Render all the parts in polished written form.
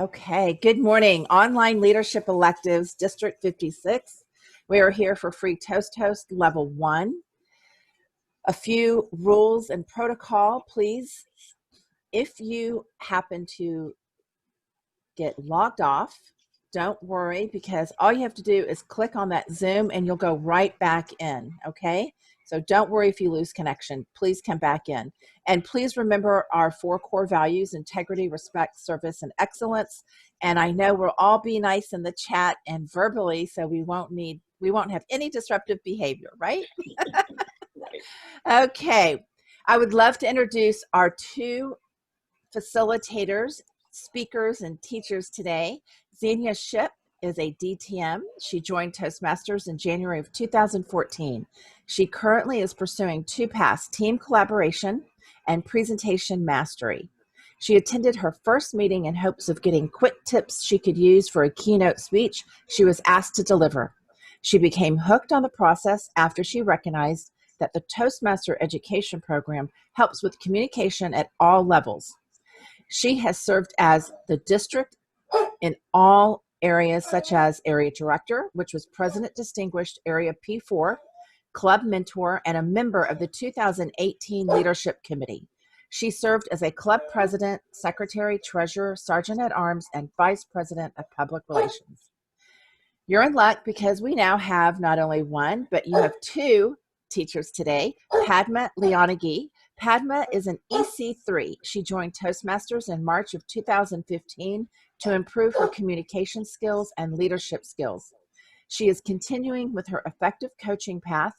Okay, good morning. Online Leadership Electives, District 56. We are here for free Toast Level 1. A few rules and protocol, please. If you happen to get logged off, don't worry, because all you have to do is click on that Zoom and you'll go right back in, okay? So don't worry if you lose connection. Please come back in. And please remember our 4 core values: integrity, respect, service, and excellence. And I know we'll all be nice in the chat and verbally, so we won't have any disruptive behavior, right? Okay. I would love to introduce our 2 facilitators, speakers, and teachers today. Xenia Ship is a DTM. She joined Toastmasters in January of 2014. She currently is pursuing 2 paths: team collaboration and presentation mastery. She attended her first meeting in hopes of getting quick tips she could use for a keynote speech she was asked to deliver. She became hooked on the process after she recognized that the Toastmaster education program helps with communication at all levels. She has served as the district in all areas, such as area director, which was president distinguished area P4, club mentor, and a member of the 2018 leadership committee. She served as a club president, secretary, treasurer, sergeant at arms, and vice president of public relations. You're in luck because we now have not only 1, but you have 2 teachers today. Padma Leonagi. Padma is an EC3. She joined Toastmasters in March of 2015 to improve her communication skills and leadership skills. She is continuing with her effective coaching path.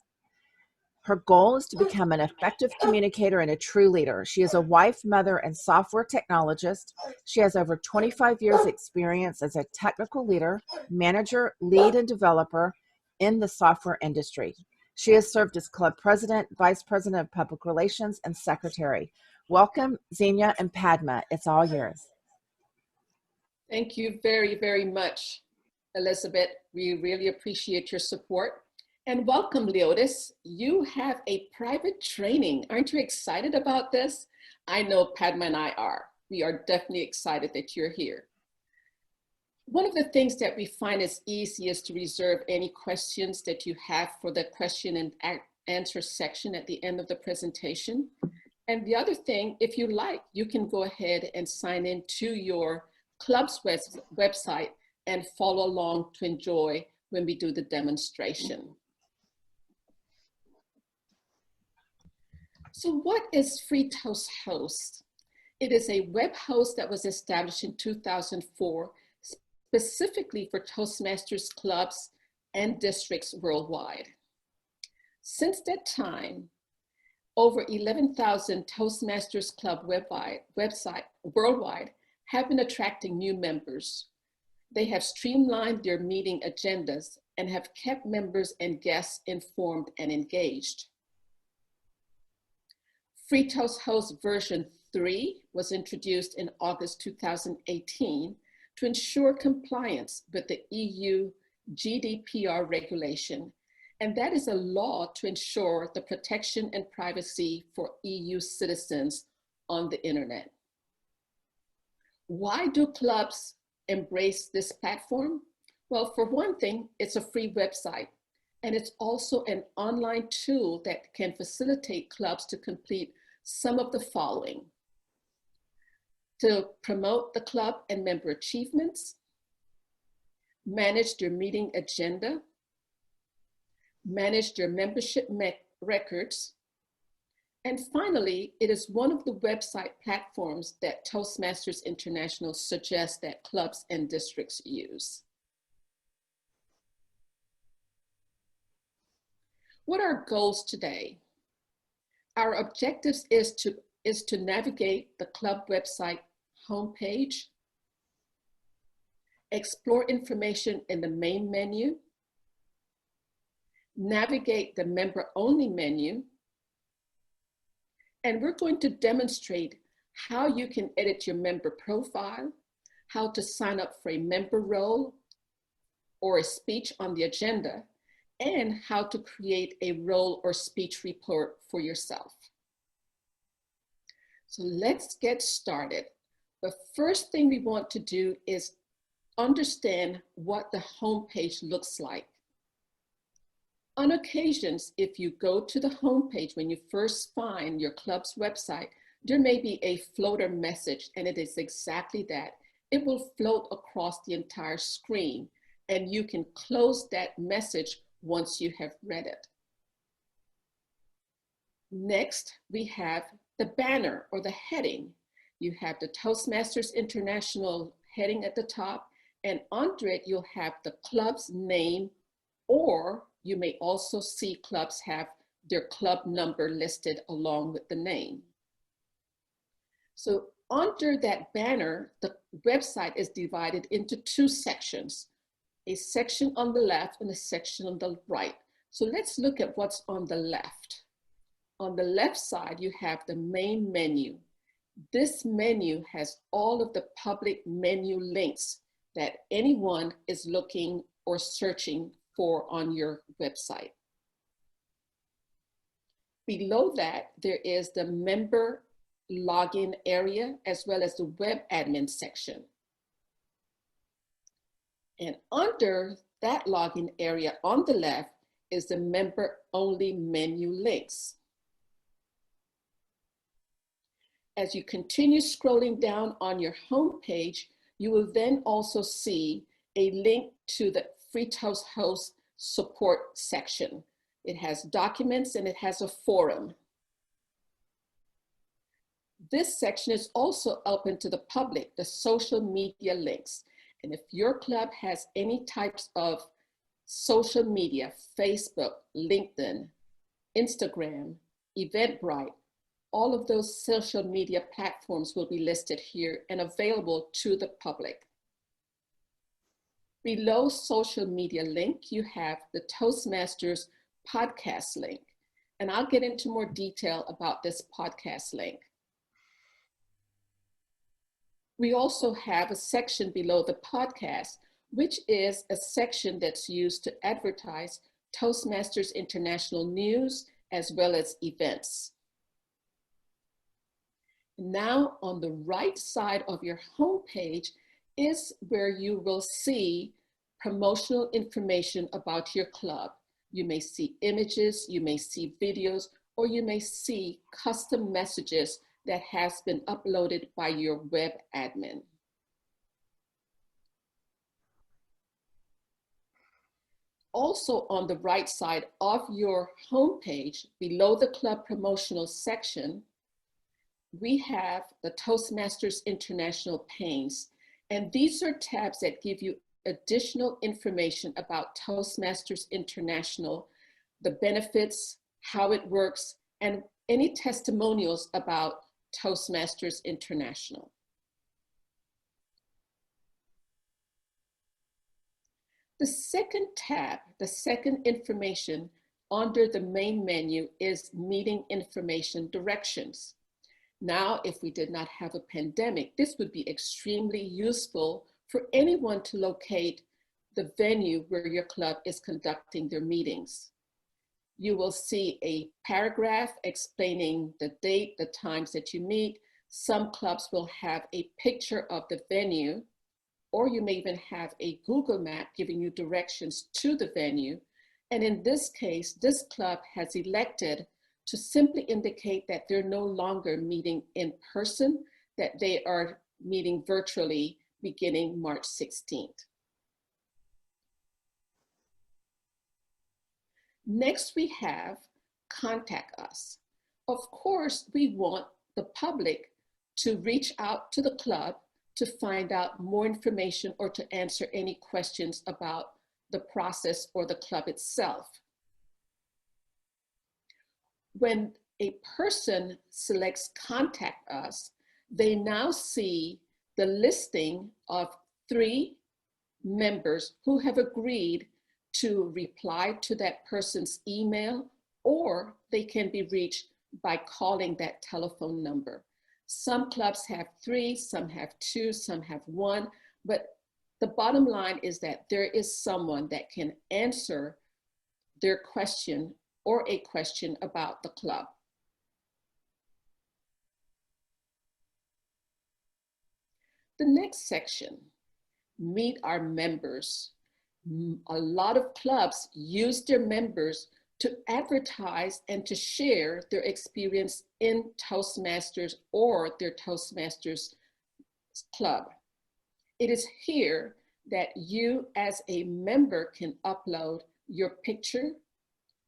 Her goal is to become an effective communicator and a true leader. She is a wife, mother, and software technologist. She has over 25 years experience as a technical leader, manager, lead, and developer in the software industry. She has served as club president, vice president of public relations, and secretary. Welcome, Xenia and Padma. It's all yours. Thank you very, very much, Elizabeth. We really appreciate your support. And welcome, Leotis. You have a private training. Aren't you excited about this? I know Padma and I are. We are definitely excited that you're here. One of the things that we find is easy is to reserve any questions that you have for the question and answer section at the end of the presentation. And the other thing, if you like, you can go ahead and sign in to your club's website and follow along to enjoy when we do the demonstration. So what is Free Toast Host? It is a web host that was established in 2004 specifically for Toastmasters clubs and districts worldwide. Since that time, over 11,000 Toastmasters club website worldwide have been attracting new members. They have streamlined their meeting agendas and have kept members and guests informed and engaged. Free Toast Host version 3 was introduced in August 2018 to ensure compliance with the EU GDPR regulation, and that is a law to ensure the protection and privacy for EU citizens on the internet. Why do clubs embrace this platform? Well, for one thing, it's a free website, and it's also an online tool that can facilitate clubs to complete some of the following: to promote the club and member achievements, manage their meeting agenda, manage their membership records, and finally, it is one of the website platforms that Toastmasters International suggests that clubs and districts use. What are our goals today? Our objectives is to navigate the club website homepage, explore information in the main menu, navigate the member-only menu, and we're going to demonstrate how you can edit your member profile, how to sign up for a member role or a speech on the agenda, and how to create a role or speech report for yourself. So let's get started. The first thing we want to do is understand what the homepage looks like. On occasions, if you go to the homepage when you first find your club's website, there may be a floater message, and it is exactly that. It will float across the entire screen, and you can close that message once you have read it. Next, we have the banner or the heading. You have the Toastmasters International heading at the top, and under it, you'll have the club's name, or you may also see clubs have their club number listed along with the name. So under that banner, the website is divided into two sections, a section on the left and a section on the right. So let's look at what's on the left. On the left side, you have the main menu. This menu has all of the public menu links that anyone is looking or searching for on your website. Below that, there is the member login area as well as the web admin section. And under that login area on the left is the member only menu links. As you continue scrolling down on your home page, you will then also see a link to the Free Toast Host support section. It has documents and it has a forum. This section is also open to the public, the social media links. And if your club has any types of social media, Facebook, LinkedIn, Instagram, Eventbrite, all of those social media platforms will be listed here and available to the public. Below social media link, you have the Toastmasters podcast link. And I'll get into more detail about this podcast link. We also have a section below the podcast, which is a section that's used to advertise Toastmasters International news as well as events. Now on the right side of your homepage is where you will see promotional information about your club. You may see images, you may see videos, or you may see custom messages that has been uploaded by your web admin. Also on the right side of your homepage, below the club promotional section, we have the Toastmasters International panes. And these are tabs that give you additional information about Toastmasters International, the benefits, how it works, and any testimonials about Toastmasters International. The second tab, the second information under the main menu is meeting information directions. Now, if we did not have a pandemic, this would be extremely useful for anyone to locate the venue where your club is conducting their meetings. You will see a paragraph explaining the date, the times that you meet. Some clubs will have a picture of the venue, or you may even have a Google map giving you directions to the venue. And in this case, this club has elected to simply indicate that they're no longer meeting in person, that they are meeting virtually beginning March 16th. Next, we have contact us. Of course, we want the public to reach out to the club to find out more information or to answer any questions about the process or the club itself. When a person selects contact us, they now see the listing of 3 members who have agreed to reply to that person's email, or they can be reached by calling that telephone number. Some clubs have 3, some have 2, some have 1, but the bottom line is that there is someone that can answer their question or a question about the club. The next section, meet our members. A lot of clubs use their members to advertise and to share their experience in Toastmasters or their Toastmasters club. It is here that you as a member can upload your picture.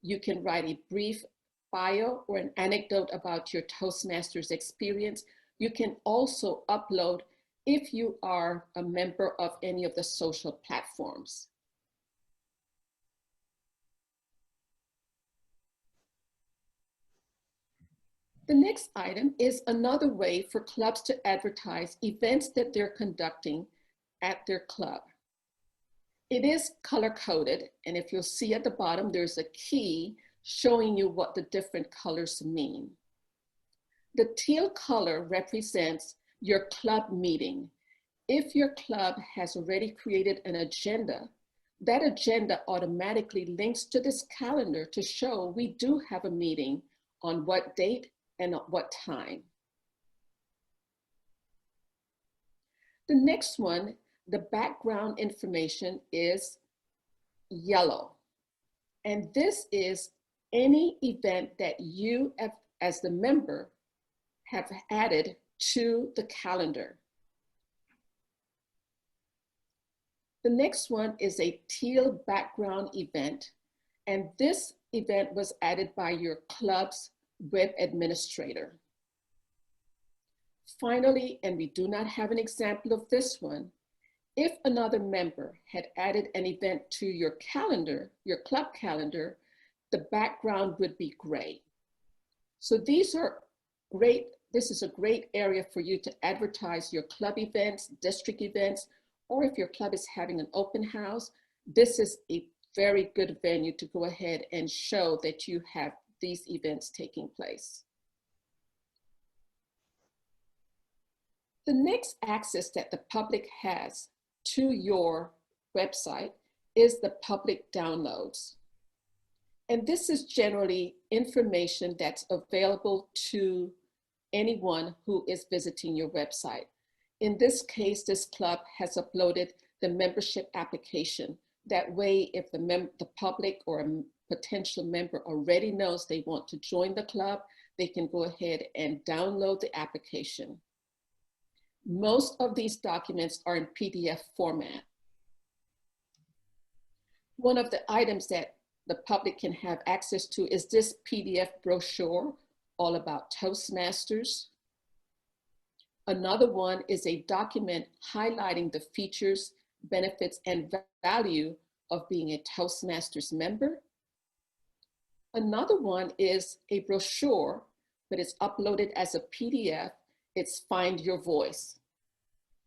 You can write a brief bio or an anecdote about your Toastmasters experience. You can also upload if you are a member of any of the social platforms. The next item is another way for clubs to advertise events that they're conducting at their club. It is color-coded, and if you'll see at the bottom, there's a key showing you what the different colors mean. The teal color represents your club meeting. If your club has already created an agenda, that agenda automatically links to this calendar to show we do have a meeting on what date and at what time. The next one, the background information, is yellow. And this is any event that you have, as the member, have added to the calendar. The next one is a teal background event. And this event was added by your club's web administrator. Finally, and we do not have an example of this one, if another member had added an event to your calendar, your club calendar, the background would be gray. So these are great, this is a great area for you to advertise your club events, district events, or if your club is having an open house, this is a very good venue to go ahead and show that you have these events taking place. The next access that the public has to your website is the public downloads. And this is generally information that's available to anyone who is visiting your website. In this case, this club has uploaded the membership application. That way, if the public or a potential member already knows they want to join the club, they can go ahead and download the application. Most of these documents are in PDF format. One of the items that the public can have access to is this PDF brochure all about Toastmasters. Another one is a document highlighting the features, benefits, and value of being a Toastmasters member. Another one is a brochure, but it's uploaded as a PDF. It's Find Your Voice.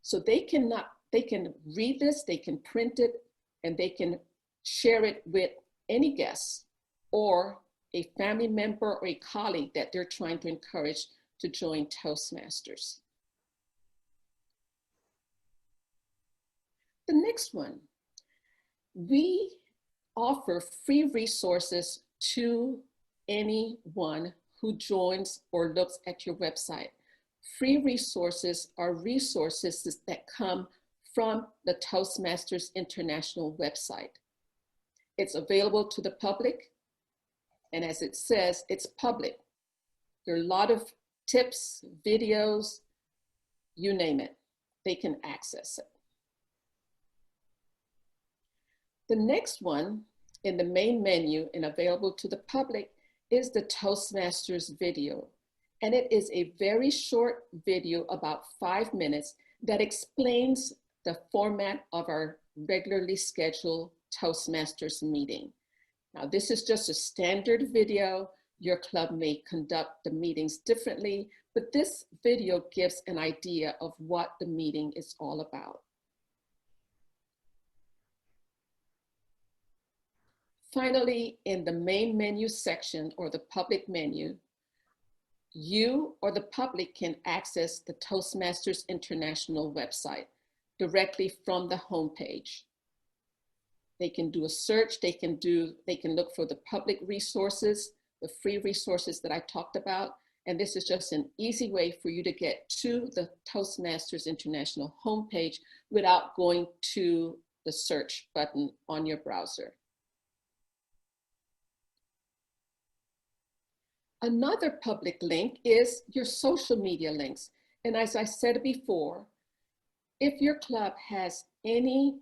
So they can read this, they can print it, and they can share it with any guest or a family member or a colleague that they're trying to encourage to join Toastmasters. The next one, we offer free resources to anyone who joins or looks at your website. Free resources are resources that come from the Toastmasters International website. It's available to the public, and as it says, it's public. There are a lot of tips, videos, you name it, they can access it. The next one in the main menu and available to the public is the Toastmasters video. And it is a very short video, about 5 minutes, that explains the format of our regularly scheduled Toastmasters meeting. Now, this is just a standard video. Your club may conduct the meetings differently, but this video gives an idea of what the meeting is all about. Finally, in the main menu section or the public menu, you or the public can access the Toastmasters International website directly from the homepage. They can do a search, they can look for the public resources, the free resources that I talked about, And this is just an easy way for you to get to the Toastmasters International homepage without going to the search button on your browser. Another public link is your social media links. And as I said before, if your club has any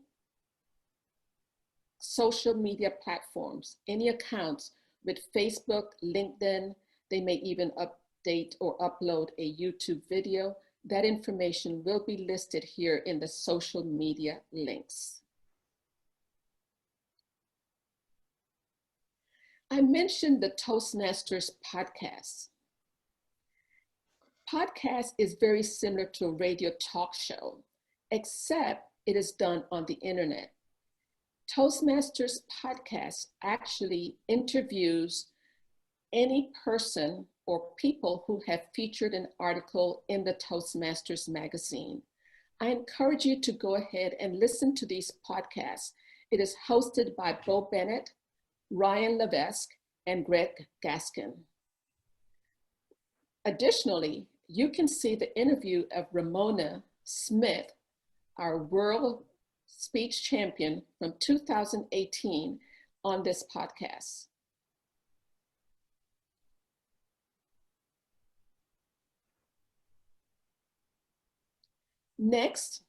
social media platforms, any accounts with Facebook, LinkedIn, they may even update or upload a YouTube video, that information will be listed here in the social media links. I mentioned the Toastmasters podcast. Podcast is very similar to a radio talk show, except it is done on the internet. Toastmasters podcast actually interviews any person or people who have featured an article in the Toastmasters magazine. I encourage you to go ahead and listen to these podcasts. It is hosted by Bo Bennett, Ryan Levesque, and Greg Gaskin. Additionally, you can see the interview of Ramona Smith, our world speech champion from 2018, on this podcast. Next,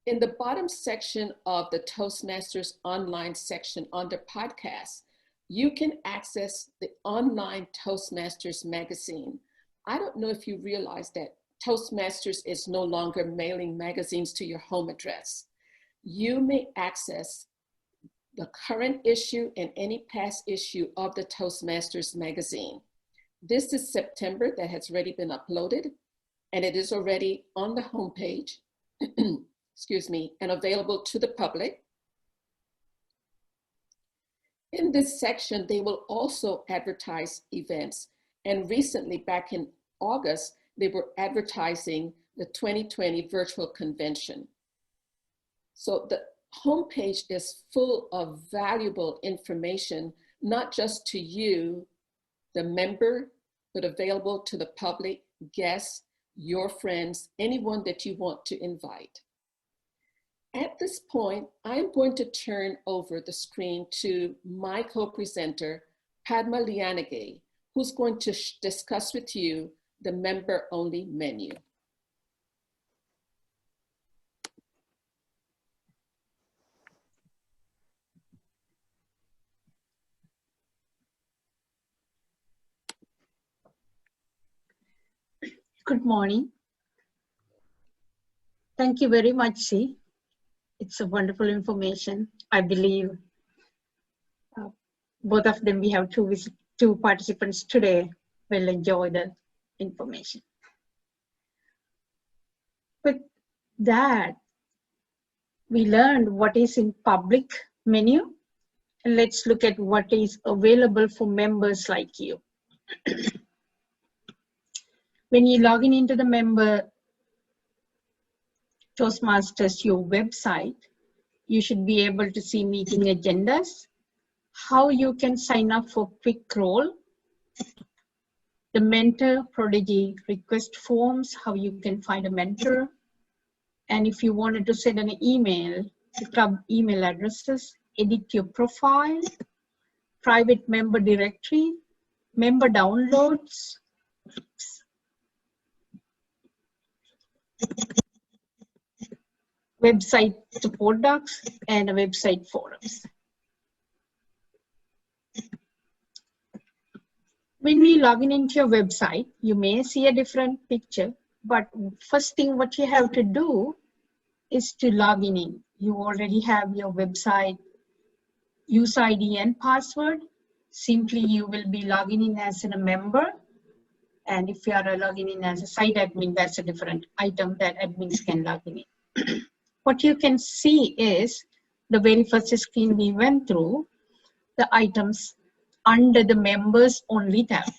in the bottom section of the Toastmasters online section under podcasts, you can access the online Toastmasters magazine. I don't know if you realize that Toastmasters is no longer mailing magazines to your home address. You may access the current issue and any past issue of the Toastmasters magazine. This is September that has already been uploaded, and it is already on the homepage, excuse me, and available to the public. In this section, they will also advertise events. And recently, back in August, they were advertising the 2020 virtual convention. So the homepage is full of valuable information, not just to you, the member, but available to the public, guests, your friends, anyone that you want to invite. At this point, I'm going to turn over the screen to my co-presenter, Padma Lianage, who's going to discuss with you the member-only menu. Good morning. Thank you very much, Shi. It's a wonderful information. I believe both of them, we have two participants today, will enjoy the information. With that, we learned what is in public menu. And let's look at what is available for members like you. When you log in into the member Toastmasters, your website, you should be able to see meeting agendas, how you can sign up for quick roll, the mentor prodigy request forms, how you can find a mentor, and if you wanted to send an email, the club email addresses, edit your profile, private member directory, member downloads, website support docs, and website forums. When we log in into your website, you may see a different picture, but first thing what you have to do is to log in. You already have your website user ID and password. Simply you will be logging in as a member. And if you are logging in as a site admin, that's a different item that admins can log in. What you can see is the very first screen we went through, the items under the members only tab.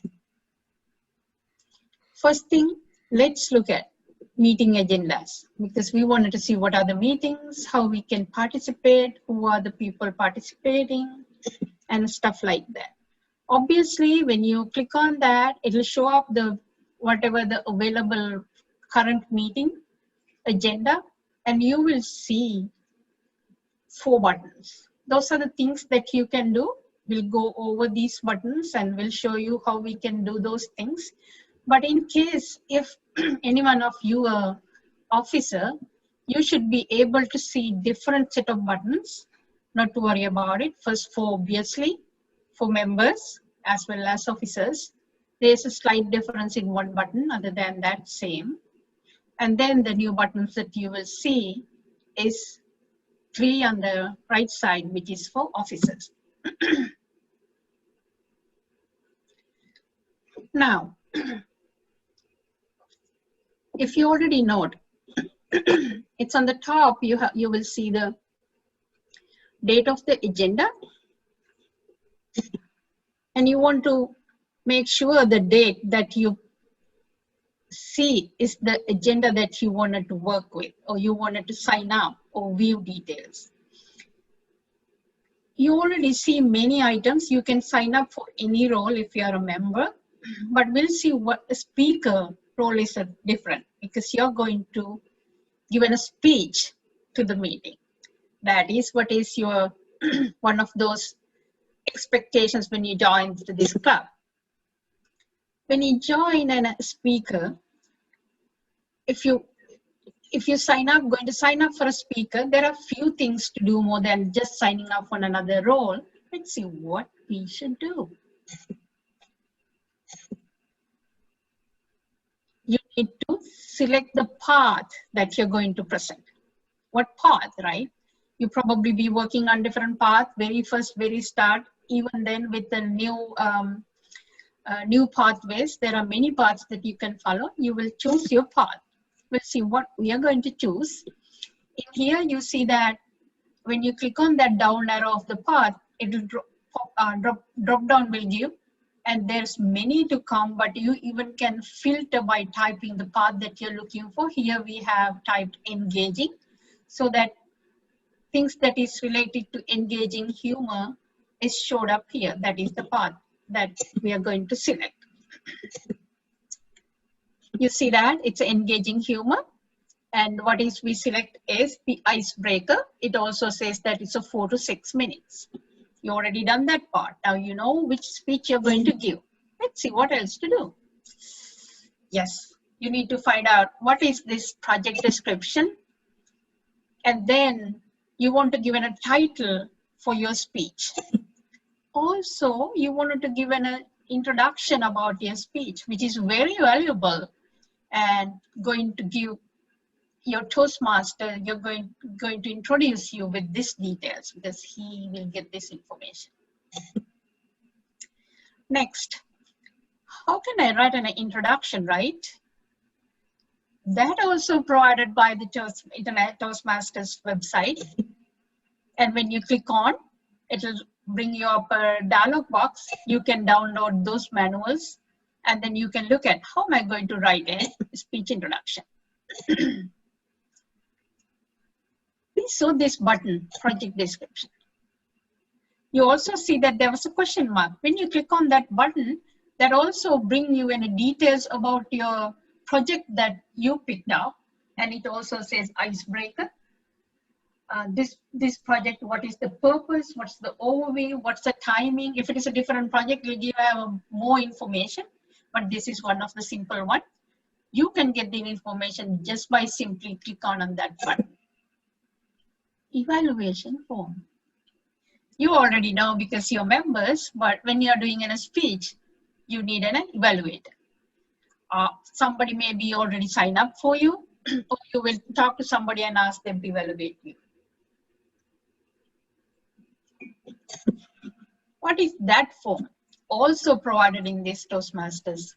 First thing, let's look at meeting agendas, because we wanted to see what are the meetings, how we can participate, who are the people participating, and stuff like that. Obviously, when you click on that, it will show up the whatever the available current meeting agenda, and you will see 4 buttons. Those are the things that you can do. We'll go over these buttons and we'll show you how we can do those things. But in case if any one of you are officer, you should be able to see different set of buttons. Not to worry about it. First, for obviously, for members as well as officers, there's a slight difference in one button. Other than that, same. And then the new buttons that you will see is 3 on the right side, which is for officers. Now, if you already know it, it's on the top, you will see the date of the agenda. And you want to make sure the date that you see is the agenda that you wanted to work with, or you wanted to sign up or view details. You already see many items. You can sign up for any role if you are a member, but we'll see what a speaker role is different, because you're going to give a speech to the meeting. That is what is your one of those expectations when you join to this club. When you join a speaker, if you going to sign up for a speaker, there are few things to do more than just signing up for another role. Let's see what we should do. You need to select the path that you're going to present. What path, right? You probably be working on different path, very start, even then with the new pathways. There are many paths that you can follow. You will choose your path. We'll see what we are going to choose. In here, you see that when you click on that down arrow of the path, it will drop down will give, and there's many to come, but you even can filter by typing the path that you're looking for. Here we have typed engaging, so that things that is related to engaging humor is showed up here. That is the path that we are going to select. You see that it's engaging humor, and what is we select is the icebreaker. It also says that it's a 4 to 6 minutes. You already done that part. Now you know which speech you're going to give. Let's see what else to do. Yes, you need to find out what is this project description, and then you want to give a title for your speech. Also, you wanted to give an introduction about your speech, which is very valuable and going to give your Toastmaster, you're going to introduce you with these details, because he will get this information. Next, how can I write an introduction, right? That also provided by the Toastmasters website. And when you click on, it will bring you up a dialog box. You can download those manuals, and then you can look at how am I going to write a speech introduction. We saw this button, project description. You also see that there was a question mark. When you click on that button, that also brings you any details about your project that you picked up, and it also says icebreaker. This project, what is the purpose, what's the overview, what's the timing. If it is a different project, we'll give you more information, but this is one of the simple one. You can get the information just by simply click on that button. Evaluation form. You already know because you're members, but when you're doing a speech, you need an evaluator. Somebody may be already signed up for you, or you will talk to somebody and ask them to evaluate you. What is that form? Also provided in this Toastmasters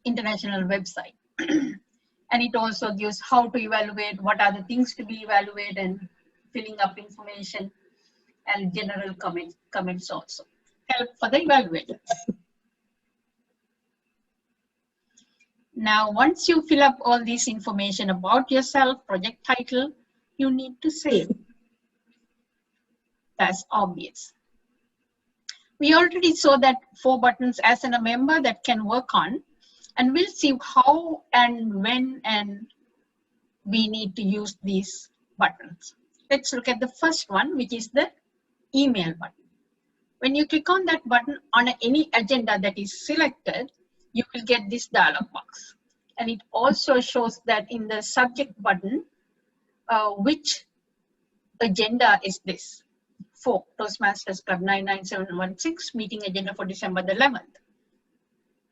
international website. And it also gives how to evaluate, what are the things to be evaluated, and filling up information, and general comments also. Help for the evaluator. Now, once you fill up all this information about yourself, project title, you need to save. That's obvious. We already saw that 4 buttons as a member that can work on. And we'll see how and when and we need to use these buttons. Let's look at the first one, which is the email button. When you click on that button on any agenda that is selected, you will get this dialog box. And it also shows that in the subject button, which agenda is this for Toastmasters Club 99716 meeting agenda for December the 11th.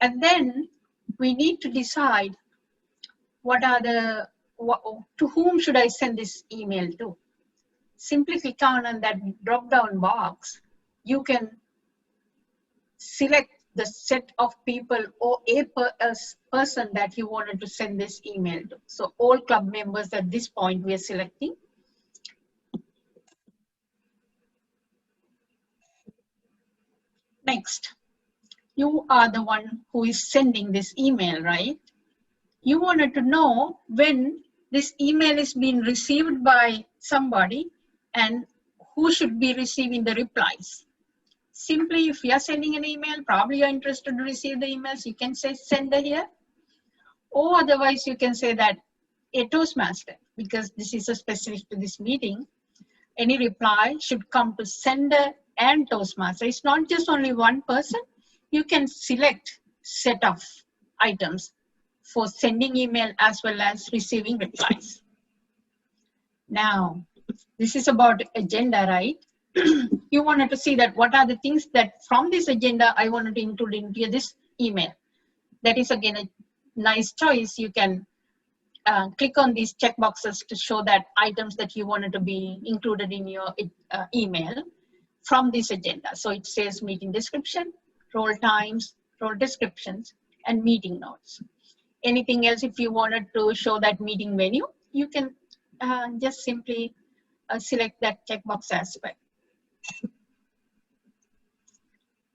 And then we need to decide to whom should I send this email to. Simply click on that drop down box. You can select the set of people or a person that you wanted to send this email to. So all club members at this point we are selecting. Next, you are the one who is sending this email, right? You wanted to know when this email is being received by somebody and who should be receiving the replies. Simply, if you are sending an email, probably you're interested to receive the emails, you can say sender here. Or otherwise, you can say that a Toastmaster, because this is a specific to this meeting, any reply should come to sender and Toastmaster. It's not just only one person. You can select set of items for sending email as well as receiving replies. Now, this is about agenda, right? You wanted to see that what are the things that from this agenda I wanted to include into this email. That is again a nice choice. You can click on these checkboxes to show that items that you wanted to be included in your email from this agenda. So it says meeting description, role times, role descriptions, and meeting notes. Anything else, if you wanted to show that meeting menu, you can just simply select that checkbox as well.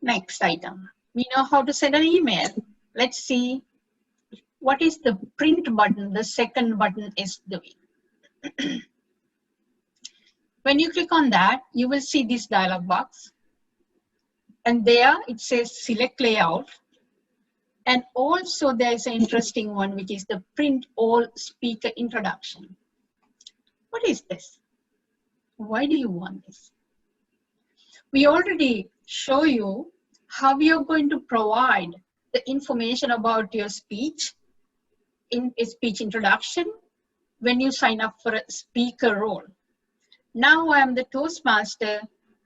Next item, we know how to send an email. Let's see what is the print button, the second button is doing. When you click on that, you will see this dialog box. And there it says select layout. And also there's an interesting one, which is the print all speaker introduction. What is this? Why do you want this? We already show you how you're going to provide the information about your speech in a speech introduction when you sign up for a speaker role. Now I am the Toastmaster.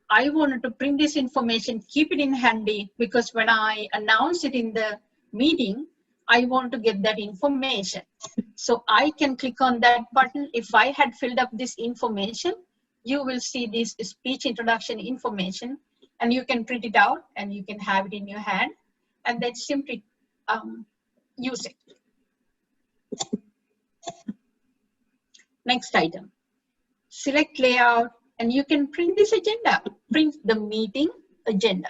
I wanted to print this information, keep it in handy, because when I announce it in the meeting, I want to get that information. So I can click on that button. If I had filled up this information, you will see this speech introduction information, and you can print it out and you can have it in your hand, and then simply use it. Next item, select layout, and you can print this agenda, print the meeting agenda.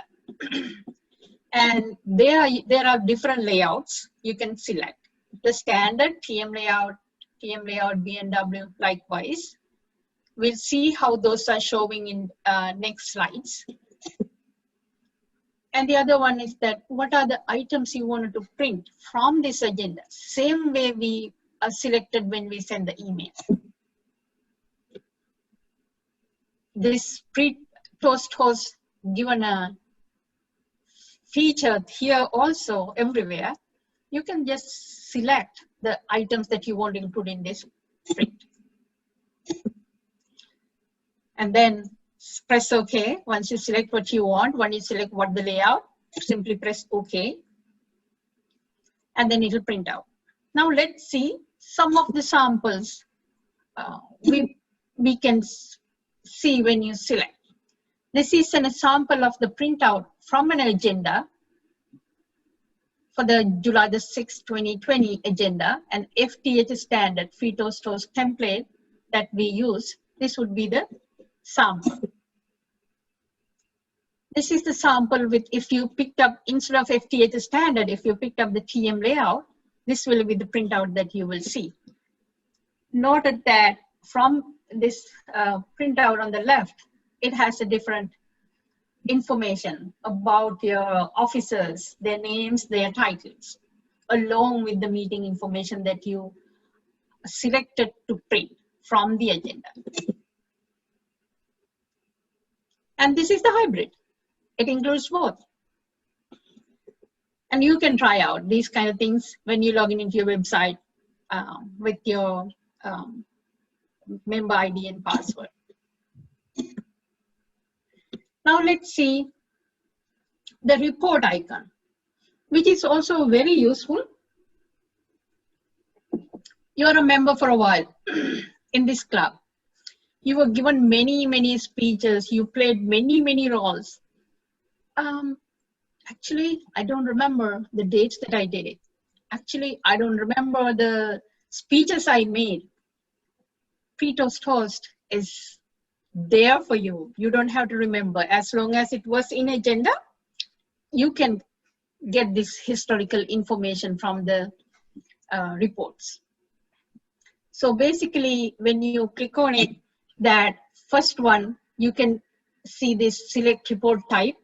And there are different layouts you can select. The standard TM layout, BNW, likewise. We'll see how those are showing in next slides. And the other one is that what are the items you wanted to print from this agenda? Same way we are selected when we send the email. This pre-toast was given a feature here also everywhere. You can just select the items that you want to include in this print. And then press OK. Once you select what you want, when you select what the layout, simply press OK. And then it will print out. Now let's see some of the samples we can see when you select. This is an example of the printout from an agenda for the July the 6th, 2020 agenda, and FTH standard free toast template that we use. This would be the sample. This is the sample with, if you picked up, instead of FTH standard, if you picked up the TM layout, this will be the printout that you will see. Noted that from this printout on the left, it has a different information about your officers, their names, their titles. along with the meeting information that you selected to print from the agenda. And this is the hybrid. It includes both. And you can try out these kind of things when you log in into your website with your member ID and password. Now let's see the report icon, which is also very useful. You're a member for a while in this club. You were given many speeches. You played many roles. Actually, I don't remember the dates that I did it. Actually, I don't remember the speeches I made. Pre-Toast is there for you. You don't have to remember. As long as it was in agenda, you can get this historical information from the reports. So basically, when you click on it, that first one, you can see this select report type.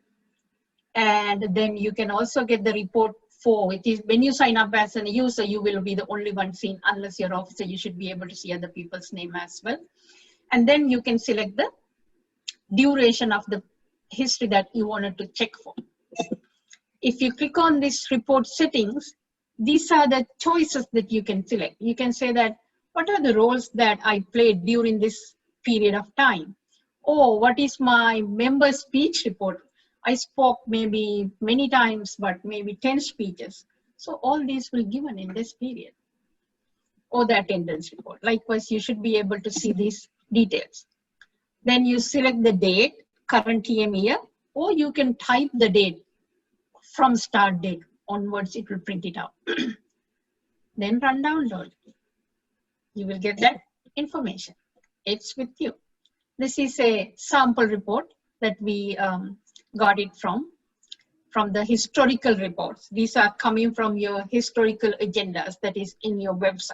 And then you can also get the report for it. Is when you sign up as a user, you will be the only one seen unless you're officer. You should be able to see other people's name as well. And then you can select the duration of the history that you wanted to check for. If you click on this report settings, these are the choices that you can select. You can say that, what are the roles that I played during this period of time? Or what is my member speech report? I spoke maybe many times, but maybe 10 speeches. So all these will be given in this period. Or the attendance report. Likewise, you should be able to see these details. Then you select the date, current TM year, or you can type the date from start date onwards, it will print it out. Then run download. You will get that information. It's with you. This is a sample report that we got it from the historical reports. These are coming from your historical agendas that is in your website.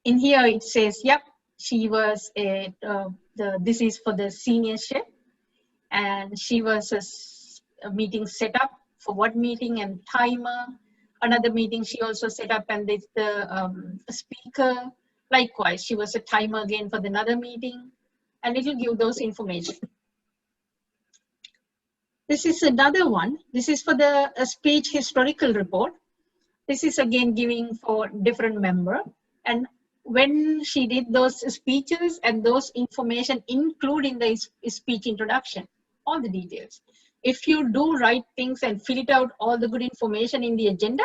In here it says, yep, she was this is for the seniorship, and she was a meeting set up for what meeting and timer. Another meeting she also set up, and it's the speaker. Likewise, she was a timer again for another meeting, and it will give those information. This is another one. This is for the speech historical report. This is again giving for different member, and when she did those speeches and those information, including the speech introduction, all the details. If you do write things and fill it out, all the good information in the agenda,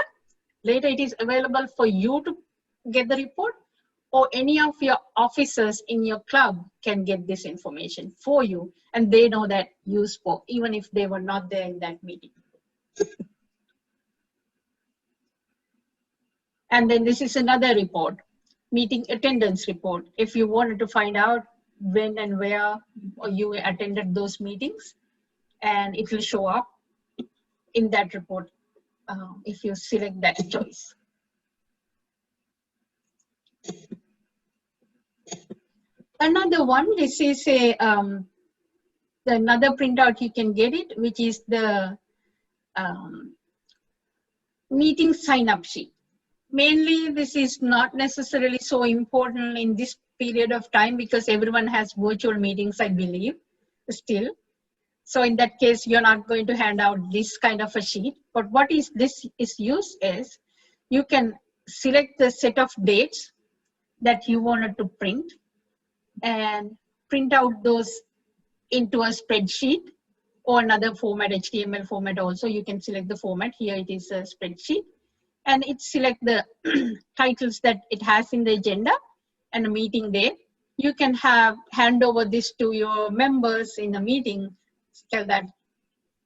later it is available for you to get the report, or any of your officers in your club can get this information for you, and they know that you spoke, even if they were not there in that meeting. And then this is another report, meeting attendance report. If you wanted to find out when and where you attended those meetings, and it will show up in that report if you select that choice. Another one, this is a another printout you can get it, which is the meeting sign-up sheet. Mainly, this is not necessarily so important in this period of time because everyone has virtual meetings, I believe, still. So in that case, you're not going to hand out this kind of a sheet. But what is this is used is, you can select the set of dates that you wanted to print and print out those into a spreadsheet or another format, HTML format also. You can select the format. Here it is a spreadsheet. And it select the titles that it has in the agenda and a meeting date. You can hand over this to your members in a meeting, tell that,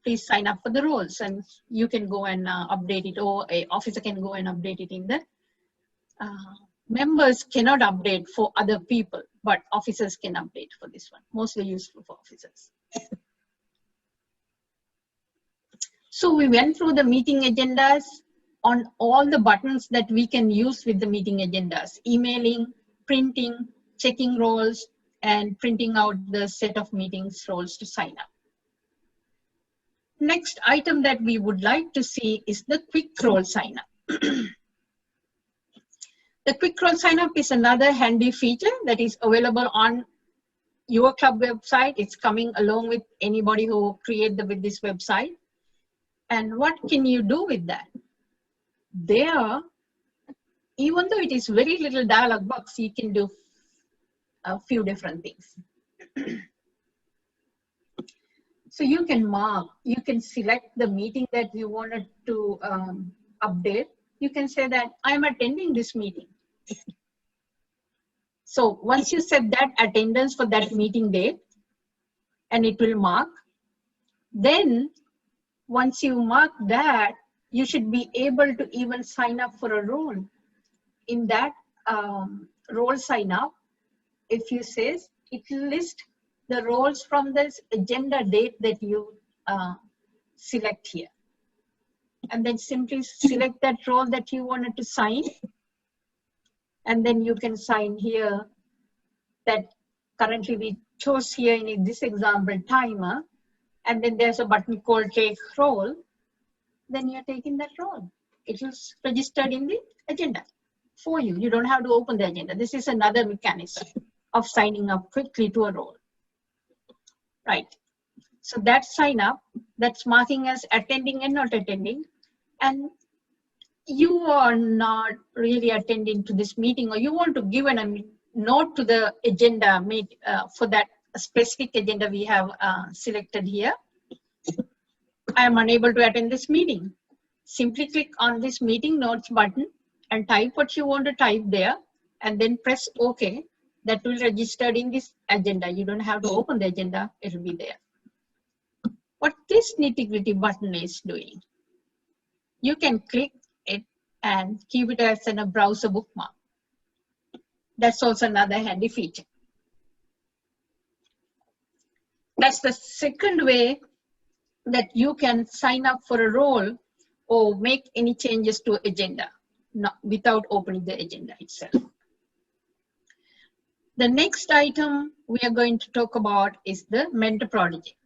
please sign up for the roles, and you can go and update it, or an officer can go and update it in the, members cannot update for other people, but officers can update for this one, mostly useful for officers. So we went through the meeting agendas on all the buttons that we can use with the meeting agendas: emailing, printing, checking roles, and printing out the set of meetings roles to sign up. Next item that we would like to see is the quick role sign up. The quick role sign up is another handy feature that is available on your club website. It's coming along with anybody who create with this website. And what can you do with that? There, even though it is very little dialog box, you can do a few different things. So you can mark, you can select the meeting that you wanted to update. You can say that I'm attending this meeting. So once you set that attendance for that meeting date, and it will mark, then once you mark that, you should be able to even sign up for a role. In that role sign up, if you say, it will list the roles from this agenda date that you select here. And then simply select that role that you wanted to sign. And then you can sign here that currently we chose here in this example timer. And then there's a button called take role. Then you're taking that role. It is registered in the agenda for you. You don't have to open the agenda. This is another mechanism of signing up quickly to a role. Right. So that sign up, that's marking as attending and not attending. And you are not really attending to this meeting, or you want to give a note to the agenda for that specific agenda we have selected here. I am unable to attend this meeting. Simply click on this meeting notes button and type what you want to type there, and then press OK. That will register in this agenda. You don't have to open the agenda, it will be there. What this nitty-gritty button is doing, you can click it and keep it as a browser bookmark. That's also another handy feature. That's the second way that you can sign up for a role or make any changes to agenda without opening the agenda itself. The next item we are going to talk about is the Mentor Prodigy.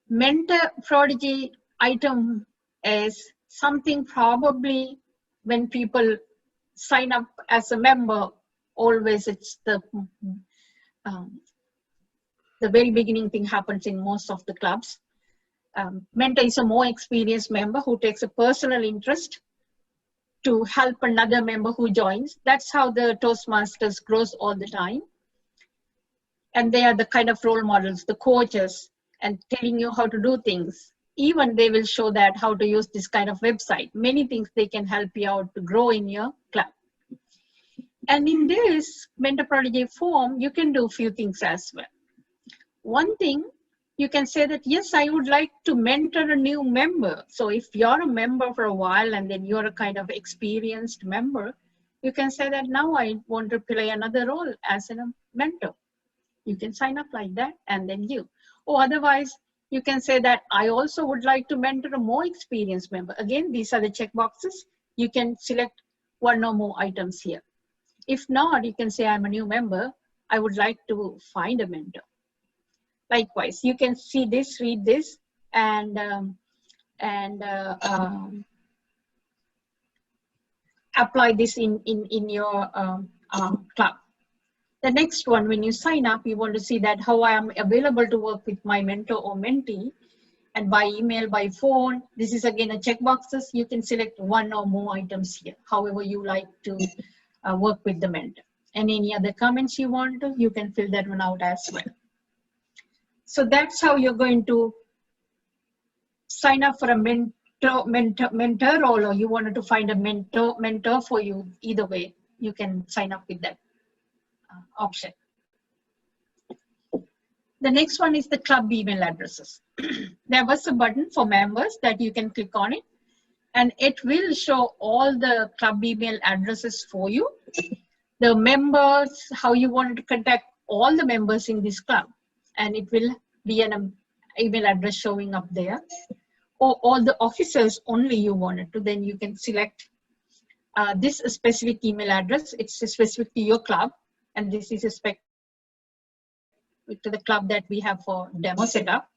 Mentor Prodigy item is something probably when people sign up as a member, always it's the very beginning thing happens in most of the clubs. Mentor is a more experienced member who takes a personal interest to help another member who joins. That's how the Toastmasters grows all the time. And they are the kind of role models, the coaches, and telling you how to do things. Even they will show that how to use this kind of website. Many things they can help you out to grow in your club. And in this Mentor Prodigy form, you can do a few things as well. One thing, you can say that, yes, I would like to mentor a new member. So if you're a member for a while and then you're a kind of experienced member, you can say that now I want to play another role as a mentor. You can sign up like that and then you. Or otherwise, you can say that I also would like to mentor a more experienced member. Again, these are the checkboxes. You can select one or more items here. If not, you can say I'm a new member. I would like to find a mentor. Likewise, you can see this, read this, and apply this in your club. The next one, when you sign up, you want to see that how I am available to work with my mentor or mentee, and by email, by phone. This is again a checkboxes. You can select one or more items here, however you like to work with the mentor. And any other comments you want to, you can fill that one out as well. So that's how you're going to sign up for a mentor role, or you wanted to find a mentor for you. Either way, you can sign up with that option. The next one is the club email addresses. There was a button for members that you can click on it, and it will show all the club email addresses for you. The members, how you wanted to contact all the members in this club, and it will be an email address showing up there. Or all the officers only you wanted to, then you can select this specific email address. It's specific to your club, and this is a to the club that we have for demo setup.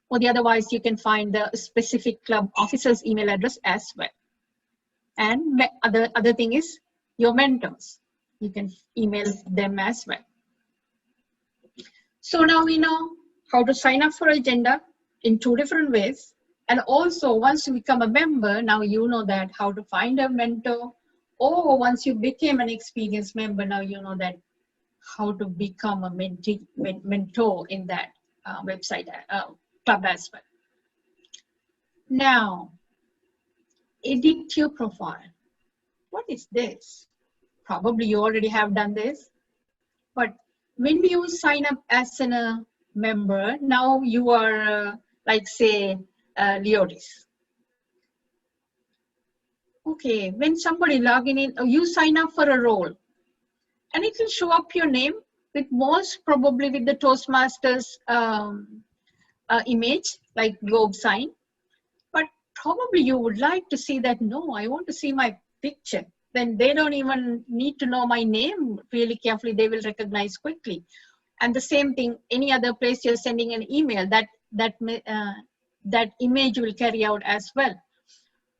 Or the otherwise, you can find the specific club officer's email address as well. And other thing is your mentors. You can email them as well. So now we know how to sign up for agenda in 2 different ways. And also once you become a member, now you know that how to find a mentor, or once you became an experienced member, now you know that how to become a mentor in that website club as well. Now, edit your profile. What is this? Probably you already have done this, but when you sign up as a member, now you are like say Leotis. Okay, when somebody logging in, you sign up for a role, and it will show up your name with most probably with the Toastmasters image, like globe sign. But probably you would like to see that, no, I want to see my picture. Then they don't even need to know my name really carefully. They will recognize quickly. And the same thing, any other place you're sending an email, that image will carry out as well.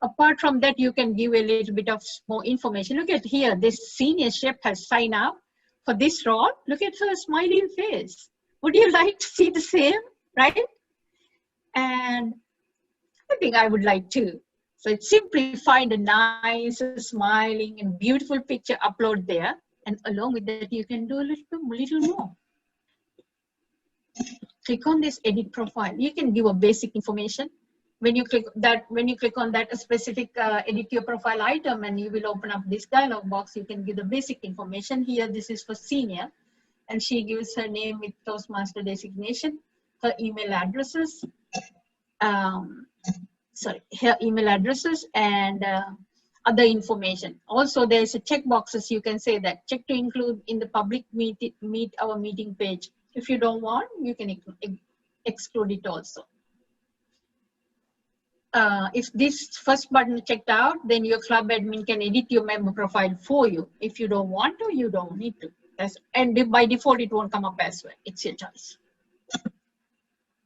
Apart from that, you can give a little bit of more information. Look at here, this senior chef has signed up for this role. Look at her smiling face. Would you like to see the same, right? And I think I would like to. So it's simply find a nice, smiling, and beautiful picture, upload there. And along with that, you can do a little more. Click on this edit profile. You can give a basic information. When you click on that specific edit your profile item, and you will open up this dialog box, you can give the basic information. Here, this is for senior, and she gives her name with Toastmaster designation, her email addresses, her email addresses, and other information. Also, there's a check boxes. You can say that check to include in the public meet our meeting page. If you don't want, you can exclude it also. If this first button checked out, then your club admin can edit your member profile for you. If you don't want to, you don't need to. And by default, it won't come up as well. It's your choice.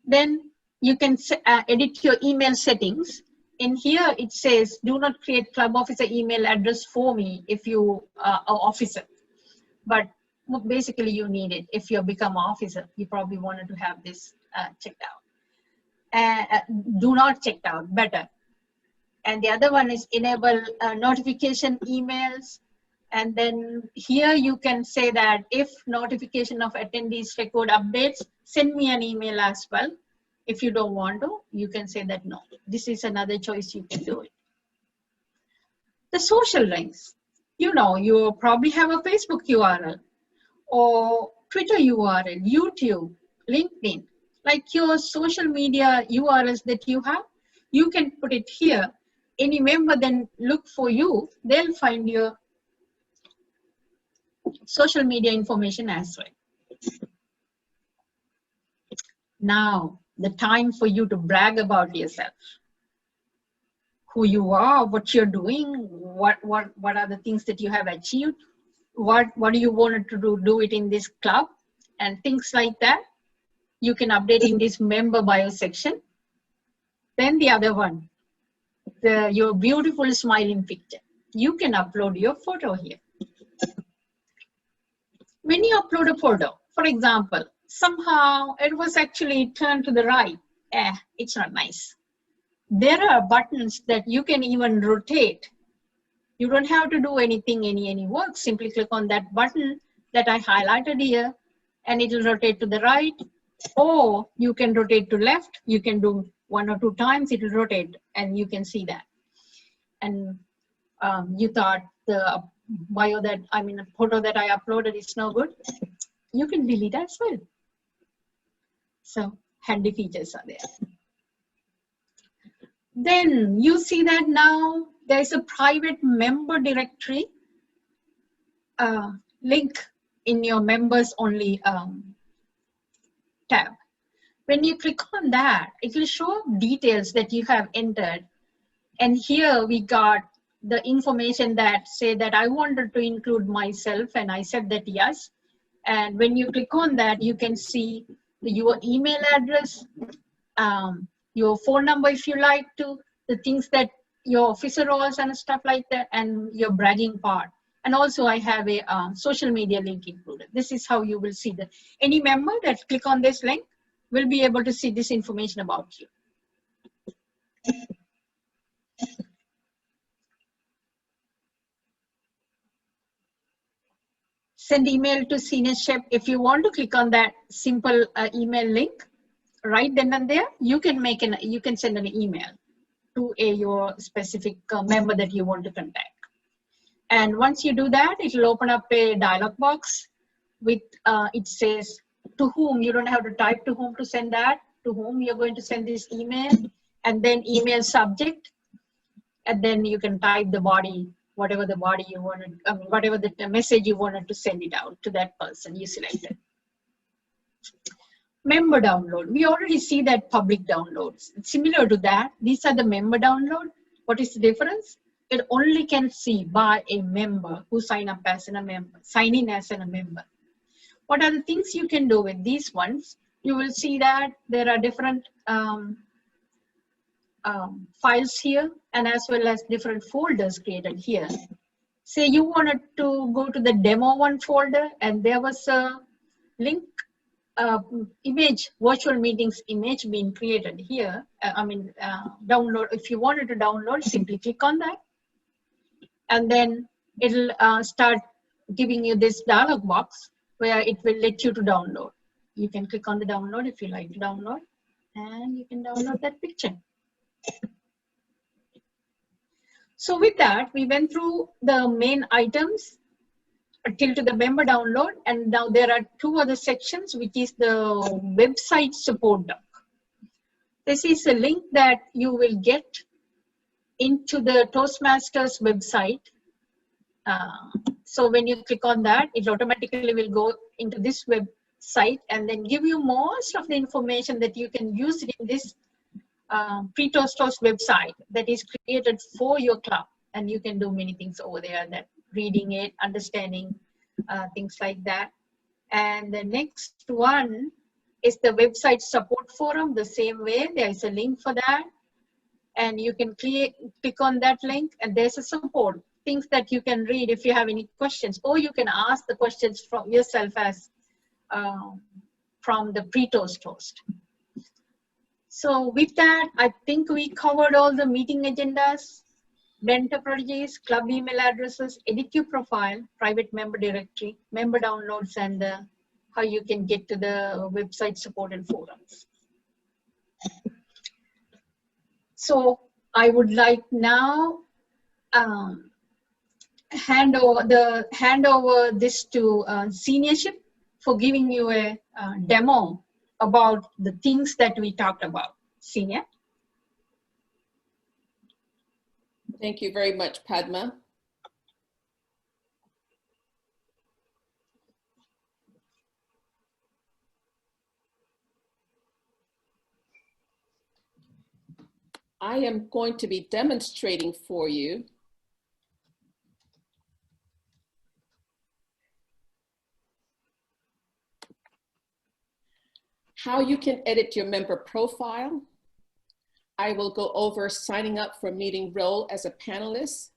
Then you can edit your email settings. In here, it says, do not create club officer email address for me if you are an officer. But basically, you need it. If you become an officer, you probably wanted to have this checked out. Do not checked out, better. And the other one is enable notification emails. And then here you can say that if notification of attendees record updates, send me an email as well. If you don't want to, you can say that no. This is another choice you can do it. The social links. You know, you probably have a Facebook URL or Twitter URL, YouTube, LinkedIn. Like your social media URLs that you have, you can put it here. Any member then look for you, they'll find your social media information as well. Now, the time for you to brag about yourself. Who you are, what you're doing, what are the things that you have achieved, what do you want to do it in this club, and things like that. You can update in this member bio section. Then the other one, your beautiful smiling picture. You can upload your photo here. When you upload a photo, for example, somehow it was actually turned to the right. It's not nice. There are buttons that you can even rotate. You don't have to do anything, any work. Simply click on that button that I highlighted here, and it will rotate to the right. Or you can rotate to left. You can do 1 or 2 times, it will rotate, and you can see that. And you thought the photo that I uploaded is no good. You can delete as well. So handy features are there. Then you see that now there's a private member directory link in your members only tab. When you click on that, it will show details that you have entered. And here we got the information that say that I wanted to include myself, and I said that yes. And when you click on that, you can see your email address, your phone number if you like to, the things that your officer roles and stuff like that, and your bragging part. And also I have a social media link included. This is how you will see that any member that click on this link will be able to see this information about you. Send email to senior chef. If you want to click on that simple email link, right then and there, you can send an email to your specific member that you want to contact. And once you do that, it will open up a dialog box with, it says to whom. You don't have to type to whom to send that, to whom you're going to send this email, and then email subject. And then you can type the body, whatever the body you wanted, whatever the message you wanted to send it out to that person you selected. Member download. We already see that public downloads. Similar to that, these are the member download. What is the difference? It only can see by a member who sign in as a member. What are the things you can do with these ones? You will see that there are different files here, and as well as different folders created here. Say you wanted to go to the demo one folder, and there was a link image, virtual meetings image being created here. Download. If you wanted to download, simply click on that, and then it'll start giving you this dialog box where it will let you to download. You can click on the download if you like to download, and you can download that picture. So with that, we went through the main items till to the member download, and now there are two other sections, which is the website support doc. This is a link that you will get into the Toastmasters website. So when you click on that, it automatically will go into this website and then give you most of the information that you can use in this pre-Toast website that is created for your club. And you can do many things over there, that reading it, understanding things like that. And the next one is the website support forum. The same way, there is a link for that. And you can click on that link, and there's a support, things that you can read if you have any questions, or you can ask the questions from yourself as from the pre-Toast host. So with that, I think we covered all the meeting agendas, mentor prodigies, club email addresses, edit your profile, private member directory, member downloads, and how you can get to the website support and forums. So I would like now hand over this to seniorship for giving you a demo about the things that we talked about. Senior. Thank you very much, Padma. I am going to be demonstrating for you how you can edit your member profile. I will go over signing up for a meeting role as a panelist,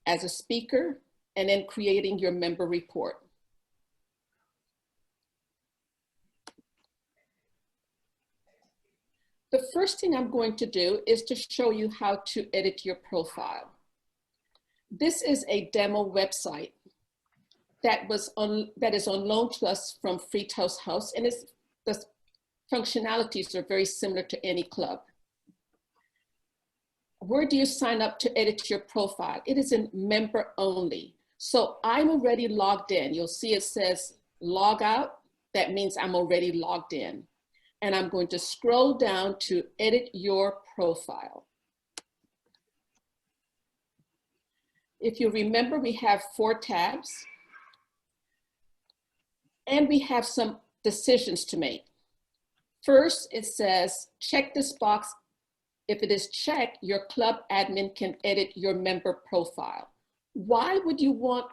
as a speaker, and then creating your member report. The first thing I'm going to do is to show you how to edit your profile. This is a demo website that is on loan to us from Free Toast House, and the functionalities are very similar to any club. Where do you sign up to edit your profile? It is in member only. So I'm already logged in. You'll see it says log out. That means I'm already logged in. And I'm going to scroll down to edit your profile. If you remember, we have 4 tabs. And we have some decisions to make. First, it says, check this box. If it is checked, your club admin can edit your member profile. Why would you want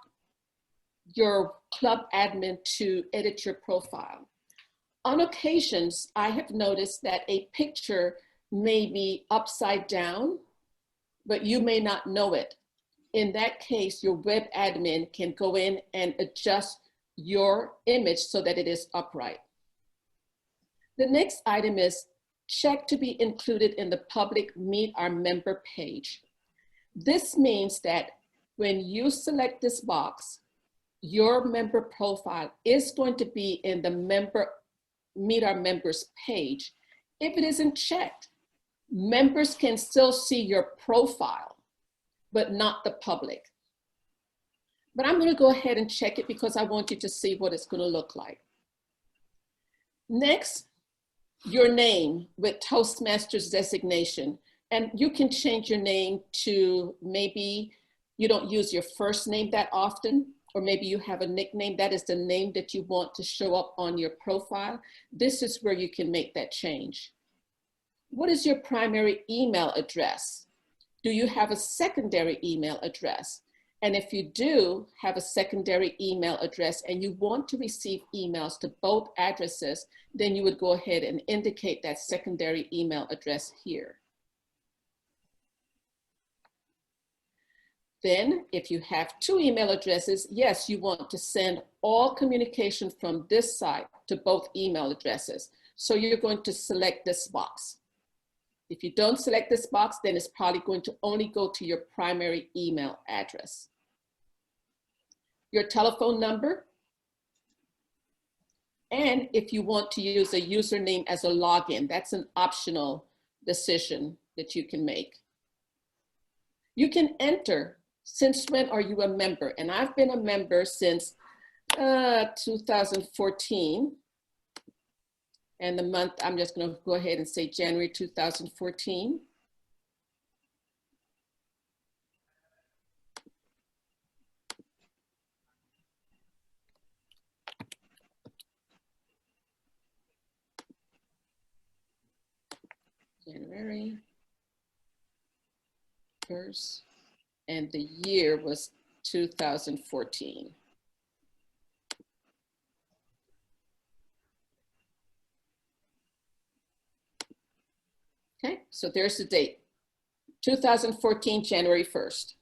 your club admin to edit your profile. On occasions, I have noticed that a picture may be upside down, but you may not know it. In that case, your web admin can go in and adjust your image so that it is upright. The next item is check to be included in the public Meet Our Member page. This means that when you select this box, your member profile is going to be in the Meet Our Members page. If it isn't checked, members can still see your profile, but not the public. But I'm going to go ahead and check it because I want you to see what it's going to look like. Next, your name with Toastmasters designation. And you can change your name to, maybe you don't use your first name that often, or maybe you have a nickname. That is the name that you want to show up on your profile. This is where you can make that change. What is your primary email address? Do you have a secondary email address? And if you do have a secondary email address and you want to receive emails to both addresses, then you would go ahead and indicate that secondary email address here. Then, if you have two email addresses, yes, you want to send all communication from this side to both email addresses. So you're going to select this box. If you don't select this box, then it's probably going to only go to your primary email address. Your telephone number. And if you want to use a username as a login, that's an optional decision that you can make. You can enter, since when are you a member? And I've been a member since 2014. And the month, I'm just going to go ahead and say January 2014. January 1st, and the year was 2014. Okay, so there's the date, 2014, January 1st.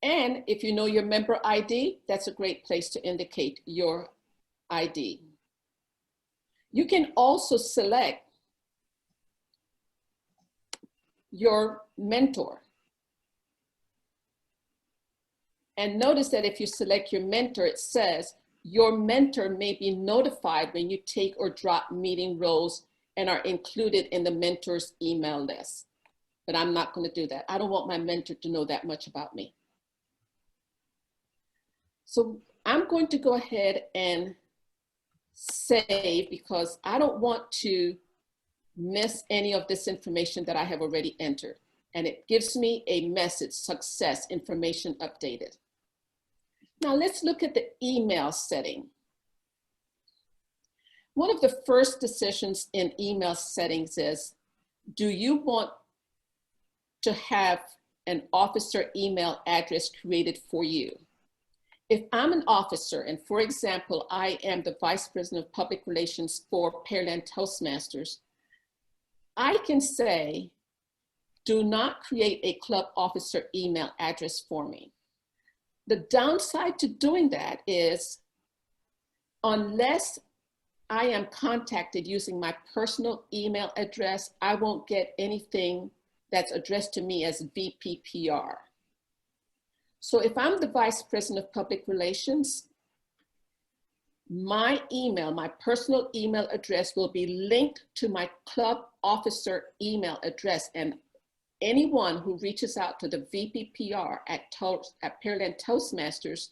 And if you know your member ID, that's a great place to indicate your ID. You can also select your mentor. And notice that if you select your mentor, it says your mentor may be notified when you take or drop meeting roles and are included in the mentor's email list. But I'm not going to do that. I don't want my mentor to know that much about me. So I'm going to go ahead and save because I don't want to miss any of this information that I have already entered. And it gives me a message, success, information updated. Now let's look at the email setting. One of the first decisions in email settings is, do you want to have an officer email address created for you? If I'm an officer, and for example, I am the Vice President of Public Relations for Pearland Toastmasters, I can say, do not create a club officer email address for me. The downside to doing that is, unless I am contacted using my personal email address, I won't get anything that's addressed to me as VPPR. So if I'm the Vice President of Public Relations, my email, my personal email address will be linked to my club officer email address, and anyone who reaches out to the VPPR at Pearland Toastmasters,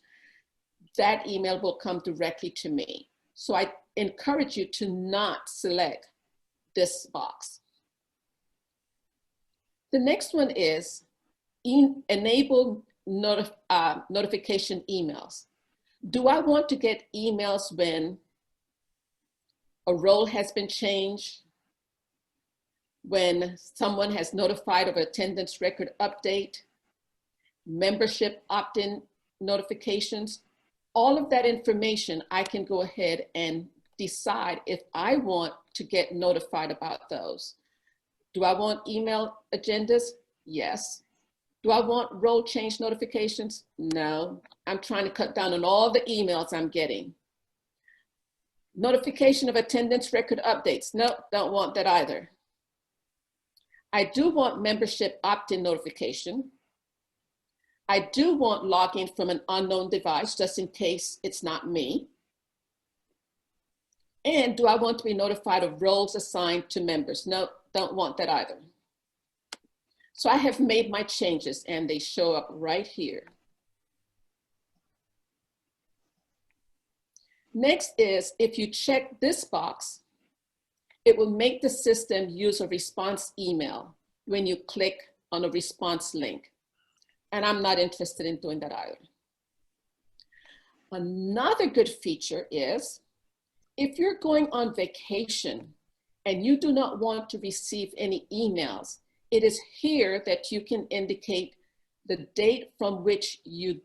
that email will come directly to me. So I encourage you to not select this box. The next one is enable notification emails. Do I want to get emails when a role has been changed, when someone has notified of attendance record update, membership opt-in notifications? all of that information, I can go ahead and decide if I want to get notified about those. Do I want email agendas? Yes. Do I want role change notifications? No. I'm trying to cut down on all the emails I'm getting. Notification of attendance record updates. Nope, don't want that either. I do want membership opt-in notification. I do want login from an unknown device, just in case it's not me. And do I want to be notified of roles assigned to members? No, don't want that either. So I have made my changes and they show up right here. Next is, if you check this box, it will make the system use a response email when you click on a response link. And I'm not interested in doing that either. Another good feature is, if you're going on vacation and you do not want to receive any emails, it is here that you can indicate the date from which you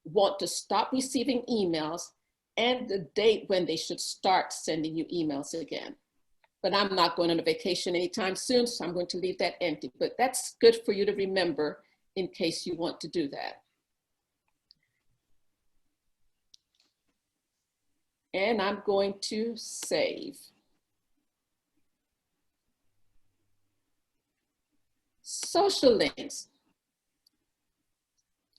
want to stop receiving emails and the date when they should start sending you emails again. But I'm not going on a vacation anytime soon, so I'm going to leave that empty. But that's good for you to remember in case you want to do that. And I'm going to save. Social links.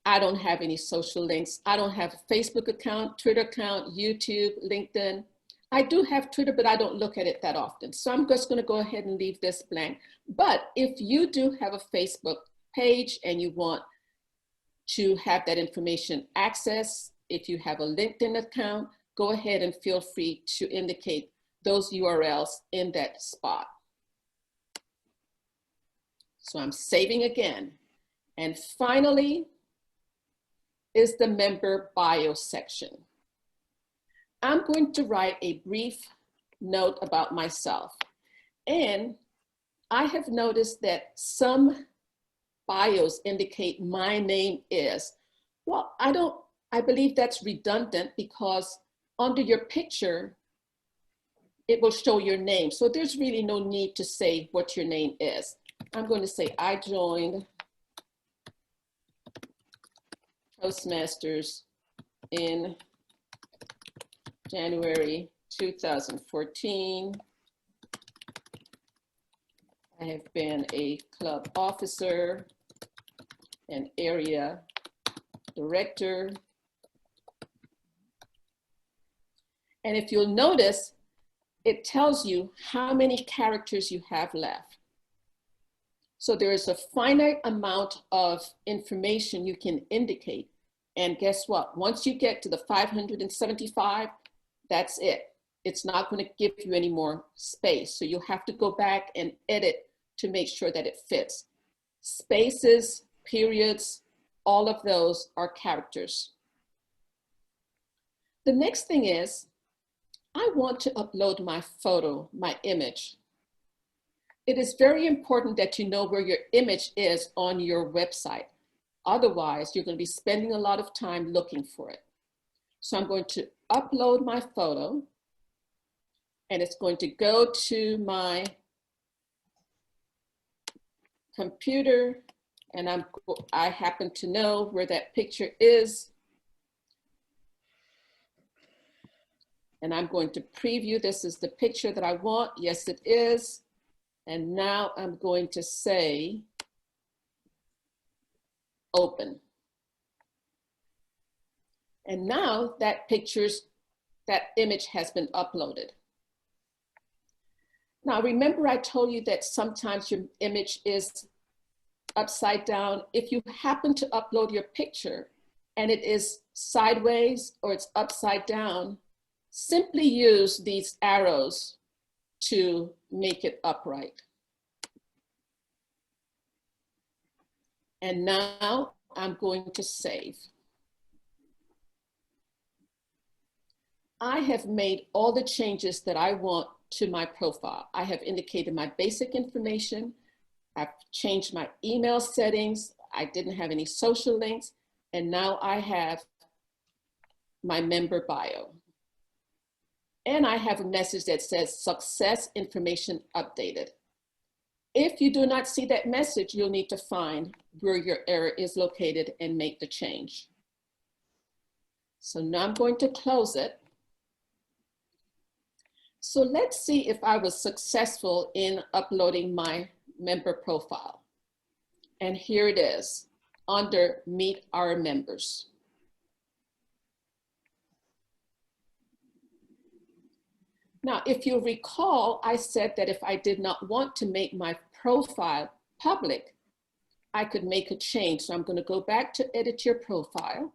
I don't have any social links. I don't have a Facebook account, Twitter account, YouTube, LinkedIn. I do have Twitter, but I don't look at it that often. So I'm just going to go ahead and leave this blank. But if you do have a Facebook page and you want to have that information accessed, if you have a LinkedIn account, go ahead and feel free to indicate those URLs in that spot. So I'm saving again. And finally is the member bio section. I'm going to write a brief note about myself. And I have noticed that some bios indicate my name is. Well, I believe that's redundant because under your picture, it will show your name. So there's really no need to say what your name is. I'm going to say I joined Toastmasters in January 2014. I have been a club officer, an area director. And if you'll notice, it tells you how many characters you have left. So there is a finite amount of information you can indicate. And guess what? Once you get to the 575, that's it. It's not going to give you any more space. So you'll have to go back and edit to make sure that it fits. Spaces, periods, all of those are characters. The next thing is, I want to upload my photo, my image. It is very important that you know where your image is on your website. Otherwise, you're going to be spending a lot of time looking for it. So I'm going to upload my photo, and it's going to go to my computer, and I happen to know where that picture is. And I'm going to preview. This is the picture that I want. Yes, it is. And now I'm going to say, open. And now that image has been uploaded. Now remember I told you that sometimes your image is upside down. If you happen to upload your picture and it is sideways or it's upside down, simply use these arrows to make it upright. And now I'm going to save. I have made all the changes that I want to my profile. I have indicated my basic information. I've changed my email settings. I didn't have any social links. And now I have my member bio. And I have a message that says success information updated. If you do not see that message, you'll need to find where your error is located and make the change. So now I'm going to close it. So let's see if I was successful in uploading my member profile. And here it is under Meet Our Members. Now, if you recall, I said that if I did not want to make my profile public, I could make a change. So I'm going to go back to edit your profile.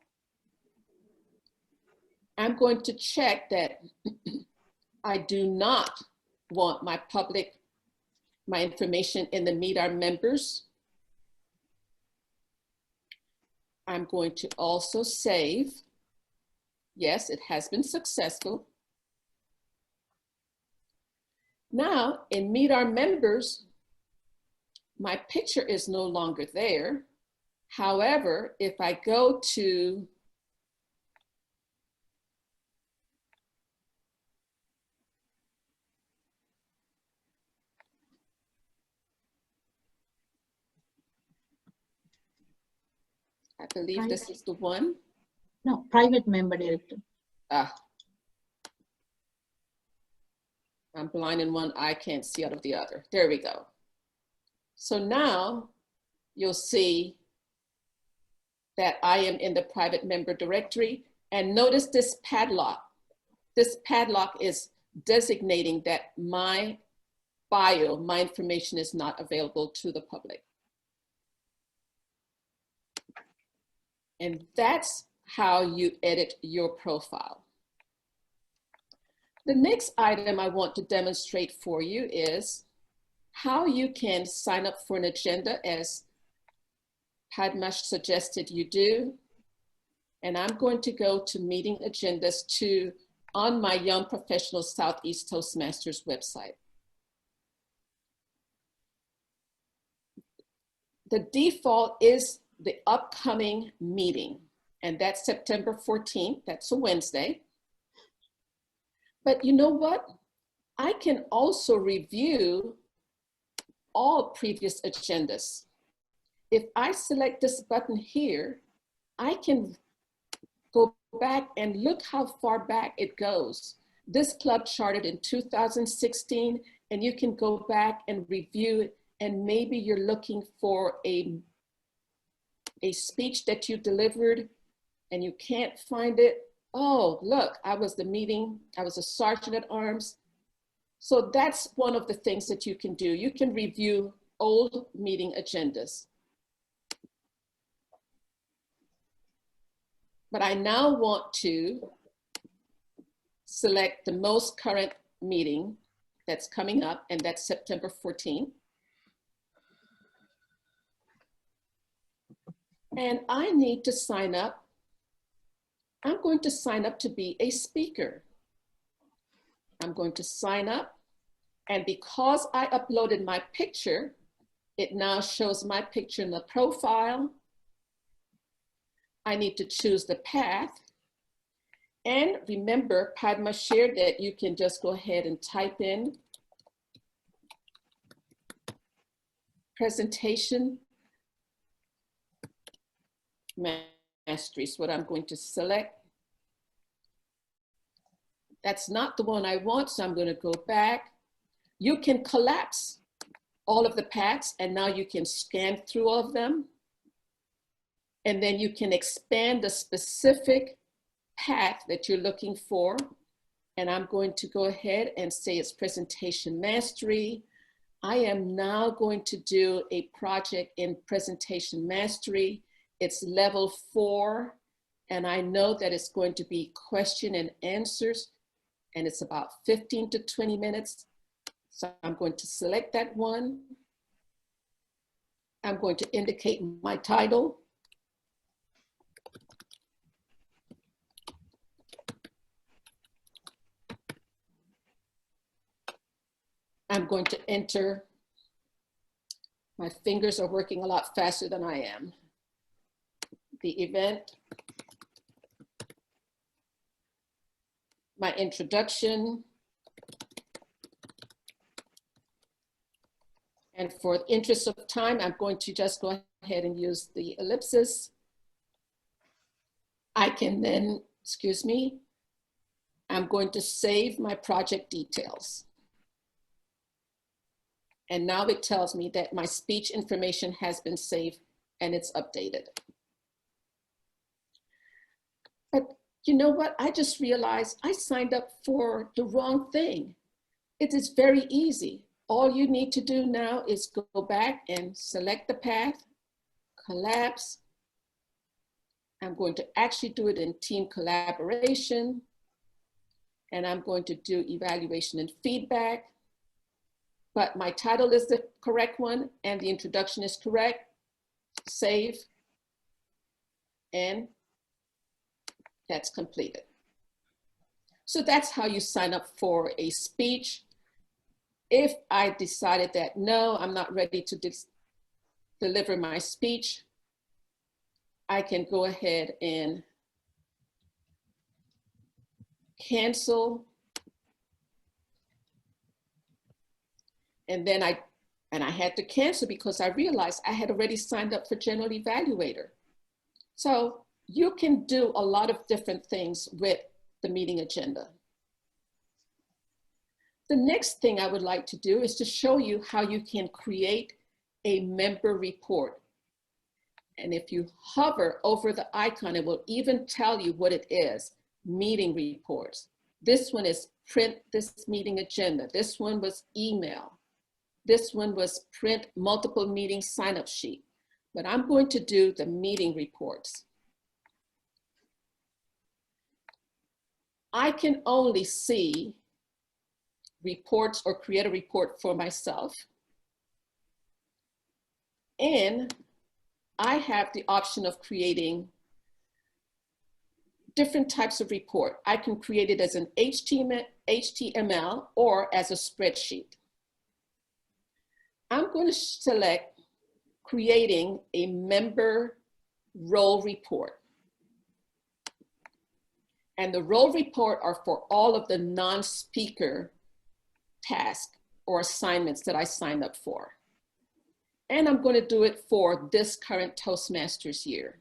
I'm going to check that I do not want my information in the Meet Our Members. I'm going to also save. Yes, it has been successful. Now, in Meet Our Members, my picture is no longer there. However, if I go to I believe this is the one. No, private member directory. I'm blind in one eye, can't see out of the other. There we go. So now you'll see that I am in the private member directory, and notice this padlock. This padlock is designating that my bio, my information is not available to the public. And that's how you edit your profile. The next item I want to demonstrate for you is how you can sign up for an agenda, as Padmash suggested you do. And I'm going to go to Meeting Agendas 2 on my Young Professional Southeast Toastmasters website. The default is the upcoming meeting, and that's September 14th, that's a Wednesday. But you know what? I can also review all previous agendas. If I select this button here, I can go back and look how far back it goes. This club charted in 2016, and you can go back and review it, and maybe you're looking for a speech that you delivered and you can't find it. Oh, look, I was a sergeant at arms. So that's one of the things that you can do. You can review old meeting agendas. But I now want to select the most current meeting that's coming up, and that's September 14th. And I need to sign up. I'm going to sign up to be a speaker. I'm going to sign up. And because I uploaded my picture, it now shows my picture in the profile. I need to choose the path. And remember, Padma shared that you can just go ahead and type in presentation mastery is what I'm going to select. That's not the one I want, so I'm going to go back. You can collapse all of the paths, and now you can scan through all of them. And then you can expand the specific path that you're looking for. And I'm going to go ahead and say it's presentation mastery. I am now going to do a project in presentation mastery. It's level 4, and I know that it's going to be question and answers, and it's about 15 to 20 minutes. So I'm going to select that one. I'm going to indicate my title. I'm going to enter. My fingers are working a lot faster than I am. The event my introduction. And for the interest of time, I'm going to just go ahead and use the ellipsis. I can then, excuse me, I'm going to save my project details. And now it tells me that my speech information has been saved and it's updated. But you know what? I just realized I signed up for the wrong thing. It is very easy. All you need to do now is go back and select the path, collapse. I'm going to actually do it in team collaboration. And I'm going to do evaluation and feedback. But my title is the correct one and the introduction is correct. Save. And that's completed. So that's how you sign up for a speech. If I decided that, no, I'm not ready to deliver my speech, I can go ahead and cancel. And then I had to cancel because I realized I had already signed up for General Evaluator. So you can do a lot of different things with the meeting agenda. The next thing I would like to do is to show you how you can create a member report. And if you hover over the icon, it will even tell you what it is, meeting reports. This one is print this meeting agenda. This one was email. This one was print multiple meeting sign-up sheet. But I'm going to do the meeting reports. I can only see reports or create a report for myself. And I have the option of creating different types of report. I can create it as an HTML or as a spreadsheet. I'm going to select creating a member role report. And the role report are for all of the non-speaker tasks or assignments that I signed up for. And I'm going to do it for this current Toastmasters year.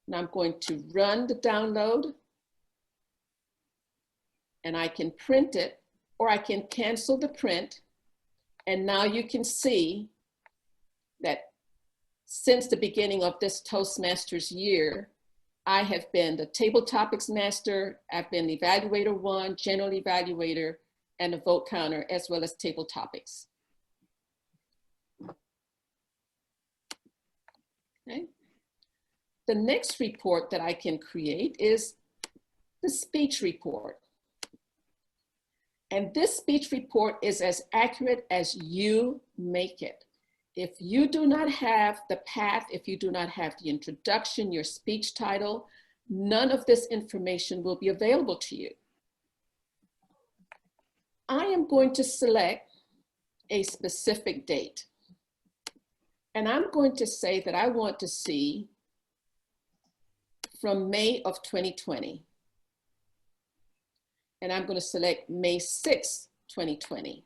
And I'm going to run the download. And I can print it, or I can cancel the print. And now you can see that since the beginning of this Toastmasters year, I have been the table topics master, I've been evaluator 1, general evaluator, and a vote counter, as well as table topics. Okay. The next report that I can create is the speech report. And this speech report is as accurate as you make it. If you do not have the path, if you do not have the introduction, your speech title, none of this information will be available to you. I am going to select a specific date. And I'm going to say that I want to see from May of 2020. And I'm going to select May 6, 2020.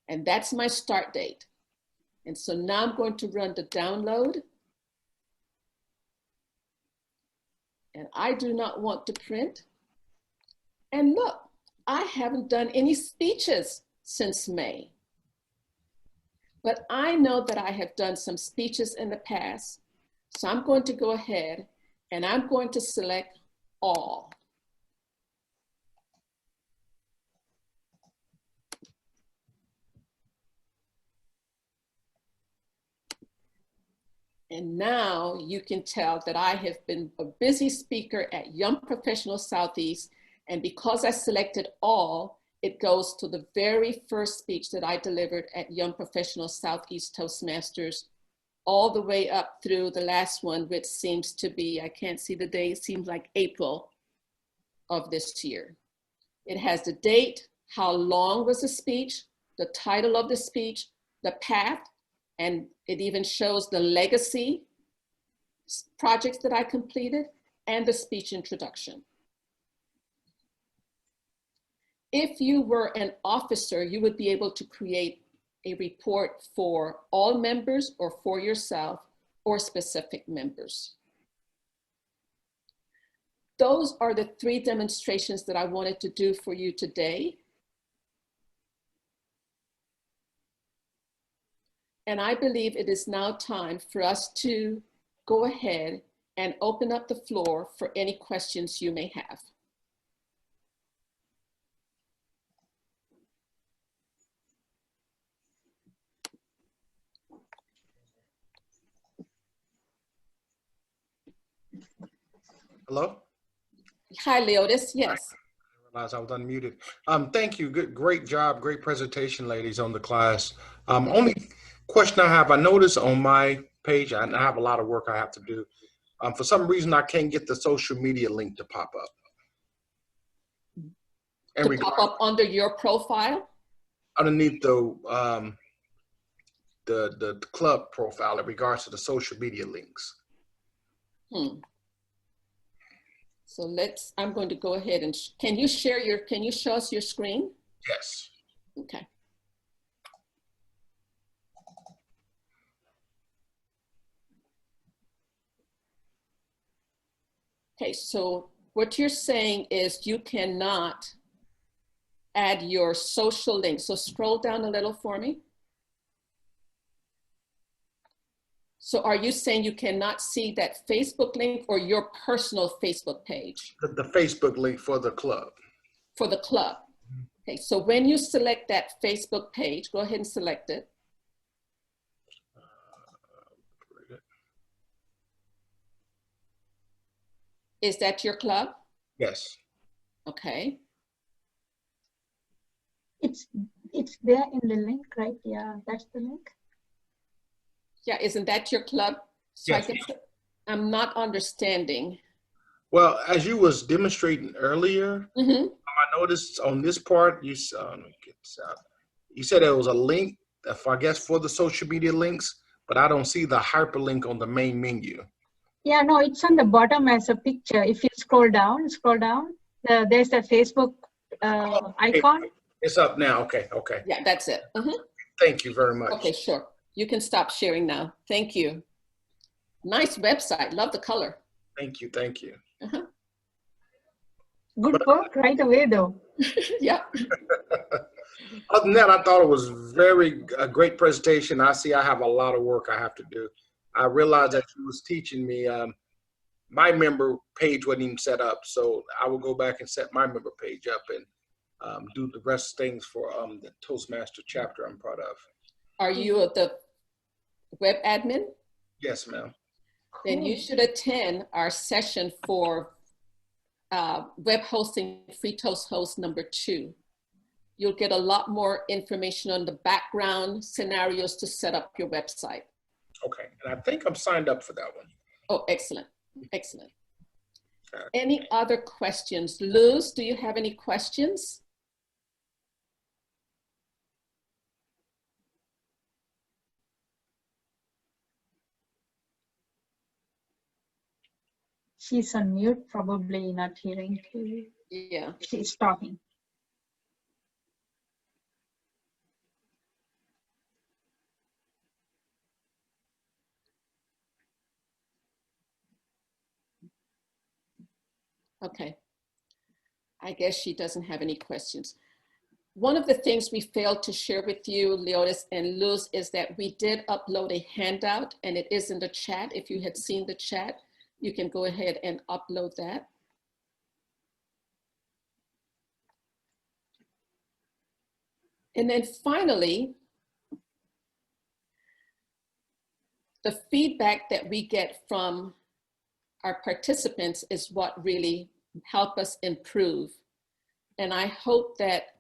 And that's my start date. And so now I'm going to run the download. And I do not want to print. And look, I haven't done any speeches since May. But I know that I have done some speeches in the past. So I'm going to go ahead and I'm going to select all. And now you can tell that I have been a busy speaker at Young Professional Southeast. And because I selected all, it goes to the very first speech that I delivered at Young Professional Southeast Toastmasters, all the way up through the last one, which seems to be, I can't see the date, it seems like April of this year. It has the date, how long was the speech, the title of the speech, the path, and it even shows the legacy. projects that I completed, and the speech introduction. If you were an officer, you would be able to create a report for all members or for yourself or specific members. Those are the 3 demonstrations that I wanted to do for you today. And I believe it is now time for us to go ahead and open up the floor for any questions you may have. Hello? Hi, Leotis. Yes. I realized I was unmuted. Thank you. Great job. Great presentation, ladies, on the class. Only question I have, I noticed on my page, I have a lot of work I have to do. For some reason, I can't get the social media link to pop up. To pop up under your profile? Underneath the club profile in regards to the social media links. So I'm going to go ahead and, can you show us your screen? Yes. Okay. Okay, so what you're saying is you cannot add your social link. So scroll down a little for me. So are you saying you cannot see that Facebook link or your personal Facebook page? The Facebook link for the club. For the club. Okay, so when you select that Facebook page, go ahead and select it. Is that your club? Yes. Okay. It's there in the link, right? Yeah, that's the link. Yeah, isn't that your club? So Yes. I'm not understanding. Well, as you was demonstrating earlier, I noticed on this part, you said there was a link, I guess, for the social media links, but I don't see the hyperlink on the main menu. Yeah, no, it's on the bottom as a picture. If you scroll down, there's a Facebook icon. It's up now. Okay. Yeah, that's it. Thank you very much. Okay, sure. You can stop sharing now. Thank you. Nice website. Love the color. Thank you. Good work right away, though. Yeah. Other than that, I thought it was a great presentation. I have a lot of work I have to do. I realized that you was teaching me, my member page wasn't even set up. So I will go back and set my member page up and do the rest things for the Toastmaster chapter I'm part of. Are you the web admin? Yes, ma'am. Then you should attend our session for web hosting Free Toast Host #2. You'll get a lot more information on the background scenarios to set up your website. Okay, and I think I'm signed up for that one. Oh, excellent, excellent. Any other questions? Luz, do you have any questions? She's on mute, probably not hearing you. Yeah. She's talking. Okay. I guess she doesn't have any questions. One of the things we failed to share with you, Leotis and Luz, is that we did upload a handout and it is in the chat. If you had seen the chat, you can go ahead and upload that. And then finally, the feedback that we get from our participants is what really help us improve. And I hope that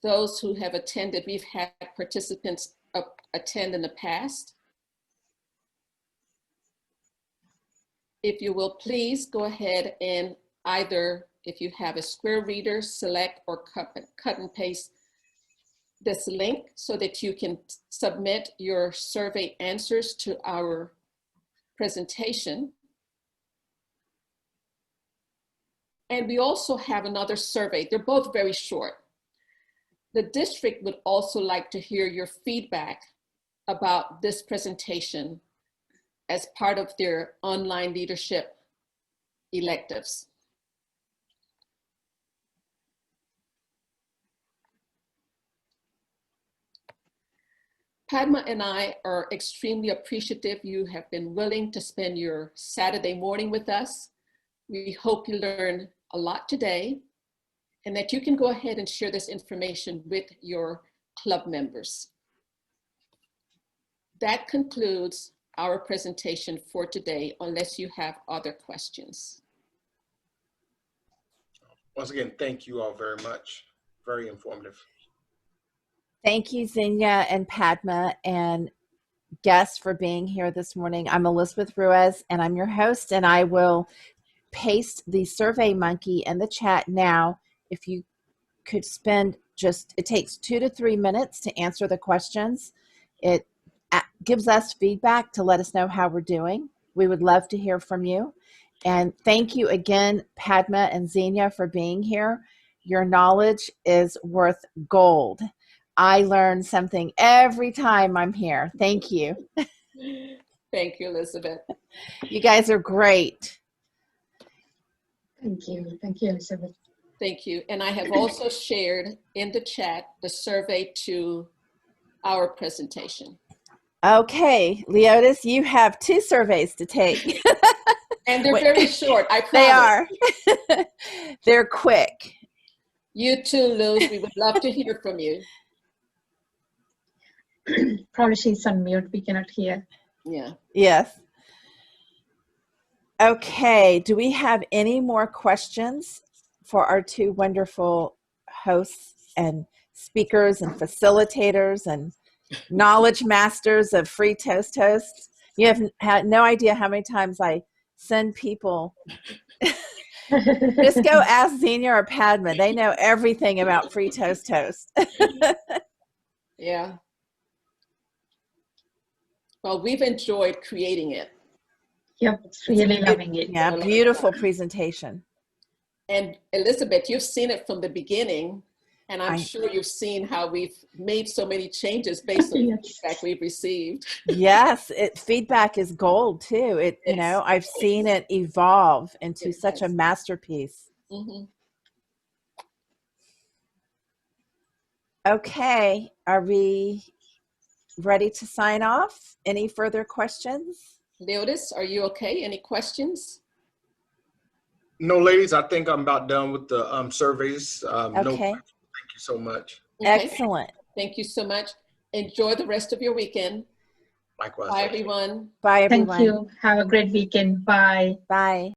those who have attended, we've had participants attend in the past. If you will please go ahead and either, if you have a square reader, select or cut and paste this link so that you can submit your survey answers to our presentation. And we also have another survey. They're both very short. The district would also like to hear your feedback about this presentation as part of their online leadership electives. Padma and I are extremely appreciative you have been willing to spend your Saturday morning with us. We hope you learned a lot today and that you can go ahead and share this information with your club members. That concludes our presentation for today, unless you have other questions. Once again, thank you all very much. Very informative. Thank you, Xenia and Padma and guests for being here this morning. I'm Elizabeth Ruiz and I'm your host, and I will paste the Survey Monkey in the chat now. If you could spend it takes 2 to 3 minutes to answer the questions. It gives us feedback to let us know how we're doing. We would love to hear from you. And thank you again, Padma and Xenia, for being here. Your knowledge is worth gold. I learn something every time I'm here. Thank you. Thank you, Elizabeth. You guys are great. Thank you. Thank you, Elizabeth. Thank you. And I have also shared in the chat the survey to our presentation. Okay, Leotis, you have 2 surveys to take. And they're very short, I promise. They are. They're quick. You too, Luz. We would love to hear from you. Probably she's on mute. We cannot hear. Yeah. Yes. Okay, do we have any more questions for our 2 wonderful hosts and speakers and facilitators and knowledge masters of Free Toast Toast? You have had no idea how many times I send people. Just go ask Xenia or Padma. They know everything about Free Toast Toast. Yeah. Well, we've enjoyed creating it. Yep, it's really loving it. Yeah, beautiful presentation. And Elizabeth, you've seen it from the beginning, and I'm sure you've seen how we've made so many changes based on the feedback we've received. Yes, feedback is gold too. You know, I've seen it evolve into such a masterpiece. Mm-hmm. Okay, are we ready to sign off? Any further questions? Leotis, are you okay? Any questions? No, ladies, I think I'm about done with the surveys. Okay. No, thank you so much. Okay. Excellent. Thank you so much. Enjoy the rest of your weekend. Likewise. Bye, everyone. Bye, everyone. Thank you. Have a great weekend. Bye. Bye.